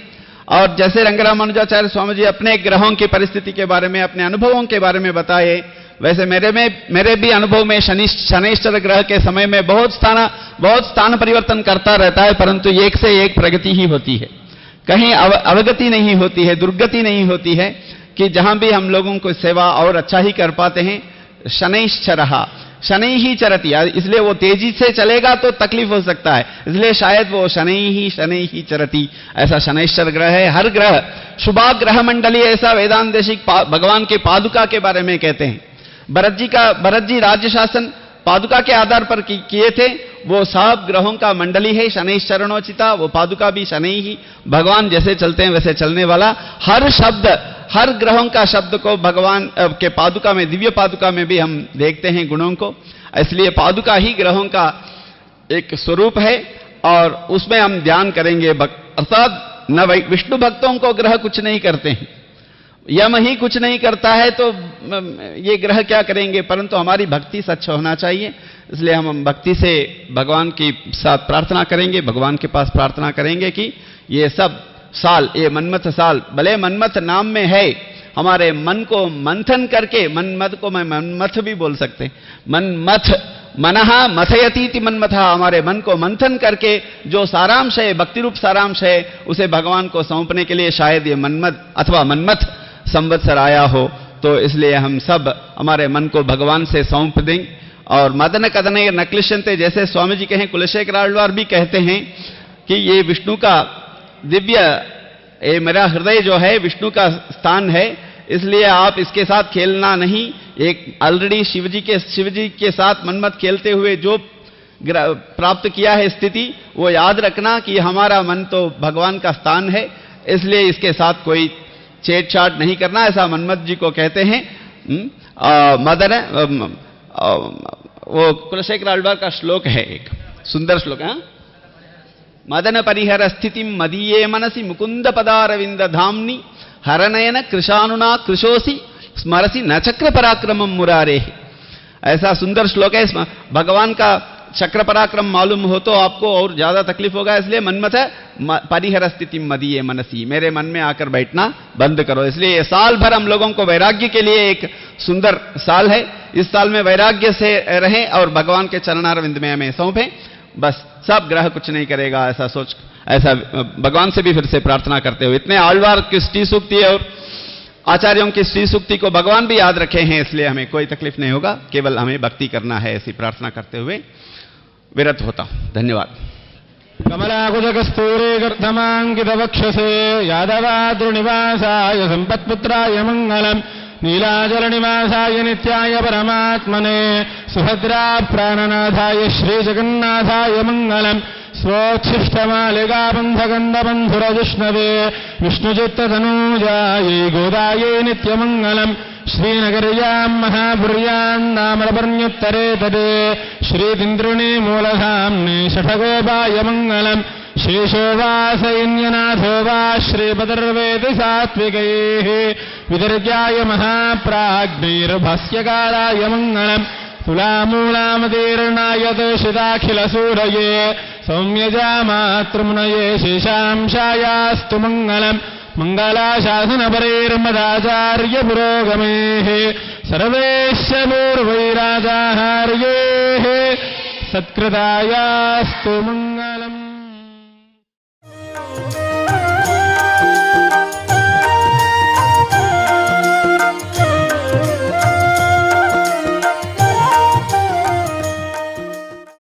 और जैसे रंगरामानुजाचार्य स्वामी जी अपने ग्रहों की परिस्थिति के बारे में, अपने अनुभवों के बारे में बताए, वैसे मेरे भी अनुभव में शनैश्चर ग्रह के समय में बहुत स्थान परिवर्तन करता रहता है, परंतु एक से एक प्रगति ही होती है, कहीं अवगति नहीं होती है, दुर्गति नहीं होती है, कि जहां भी हम लोगों को सेवा और अच्छा ही कर पाते हैं। शनैश्चरः, शनै ही चरती, इसलिए वो तेजी से चलेगा तो तकलीफ हो सकता है, इसलिए शायद वो शनै ही चरती, ऐसा शनैश्चर ग्रह है। हर ग्रह शुभा ग्रह मंडली, ऐसा वेदांत देशिक भगवान के पादुका के बारे में कहते हैं। भरत जी राज्य शासन पादुका के आधार पर किए थे। वो सब ग्रहों का मंडली है, शनैश्चरणोचिता, वो पादुका भी शनै ही, भगवान जैसे चलते हैं वैसे चलने वाला। हर शब्द, हर ग्रहों का शब्द को भगवान के पादुका में, दिव्य पादुका में भी हम देखते हैं गुणों को। इसलिए पादुका ही ग्रहों का एक स्वरूप है और उसमें हम ध्यान करेंगे। अर्थात न विष्णु भक्तों को ग्रह कुछ नहीं करते हैं, यम ही कुछ नहीं करता है, तो ये ग्रह क्या करेंगे, परंतु हमारी भक्ति सच होना चाहिए। इसलिए हम भक्ति से भगवान के साथ प्रार्थना करेंगे, भगवान के पास प्रार्थना करेंगे कि ये सब साल, ये मन्मथ साल, भले मन्मथ नाम में है, हमारे मन को मंथन करके, मनमथ को मैं मनमथ भी बोल सकते हैं, मनमथ, मनः मथयतीति मनमथा, हमारे मन को मंथन करके जो सारांश है, भक्ति रूप सारांश है, उसे भगवान को सौंपने के लिए शायद ये मनमथ अथवा मनमथ संवत्सर आया हो। तो इसलिए हम सब हमारे मन को भगवान से सौंप दें। और मदन कदने नक्लिशंते, जैसे स्वामी जी कहें, कुलशेखर आಳ್वार भी कहते हैं कि ये विष्णु का दिव्य, ये मेरा हृदय जो है विष्णु का स्थान है, इसलिए आप इसके साथ खेलना नहीं। एक ऑलरेडी शिव जी के साथ मनमथ खेलते हुए जो प्राप्त किया है स्थिति, वो याद रखना कि हमारा मन तो भगवान का स्थान है, इसलिए इसके साथ कोई छेड़छाड़ नहीं करना, ऐसा मनमथ जी को कहते हैं। मदन, वो कुलशेखर आಳ್वार का श्लोक है, एक सुंदर श्लोक है। मदन परिहर स्थिति मदीये मनसि मुकुंद पदारविंद धामनि हरनयन कृशानुना कृशोसी स्मरसी न चक्र पराक्रमम मुरारे। ऐसा सुंदर श्लोक है। भगवान का चक्र पराक्रम मालूम हो तो आपको और ज्यादा तकलीफ होगा, इसलिए मनमथ परिहर स्थिति मदीये मनसी, मेरे मन में आकर बैठना बंद करो। इसलिए ये साल भर हम लोगों को वैराग्य के लिए एक सुंदर साल है। इस साल में वैराग्य से रहें और भगवान के चरणारविंद में हमें सौंपें। बस सब ग्रह कुछ नहीं करेगा ऐसा सोच, ऐसा भगवान से भी फिर से प्रार्थना करते हुए, इतने आழ்वार की श्री सूक्ति और आचार्यों की श्री सूक्ति को भगवान भी याद रखे हैं, इसलिए हमें कोई तकलीफ नहीं होगा, केवल हमें भक्ति करना है, ऐसी प्रार्थना करते हुए विरत होता हूं। धन्यवाद। कमलाकुजकस्तूरे गर्धमाङ्कितवक्षसे यादवाद्रुनिवासाय सम्पत्पुत्राय मङ्गलम् नीलाचलनिवासाय नित्याय परमात्मने सुभद्राप्राणनाथाय श्रीजगन्नाथाय मङ्गलम् स्वोच्छिष्टमालिकाबन्धगन्धबन्धुरजिष्णवे विष्णुचित्ततनूजायै गोदायै नित्यमङ्गलम् श्रीनगर्यां महापुर्यां नामलपर्ण्युत्तरे तटे श्रीतिन्द्रुणे मूलधाम्ने षठगोपाय मङ्गलम् शेषो वा सैन्यनाथो वा श्रीपदर्वेति सात्विकैः विदर्ग्याय महाप्राज्ञैर्भास्यकाराय मङ्गलम् तुलामूलामतीर्णाय तोषिताखिलसूरये सौम्यजामातृमुनये शेषांशायास्तु मङ्गलम् मङ्गलाशासनपरैर्मदाचार्यपुरोगमेः सर्वैश्च पूर्वैराजाहार्यैः सत्कृतायास्तु मङ्गलम्।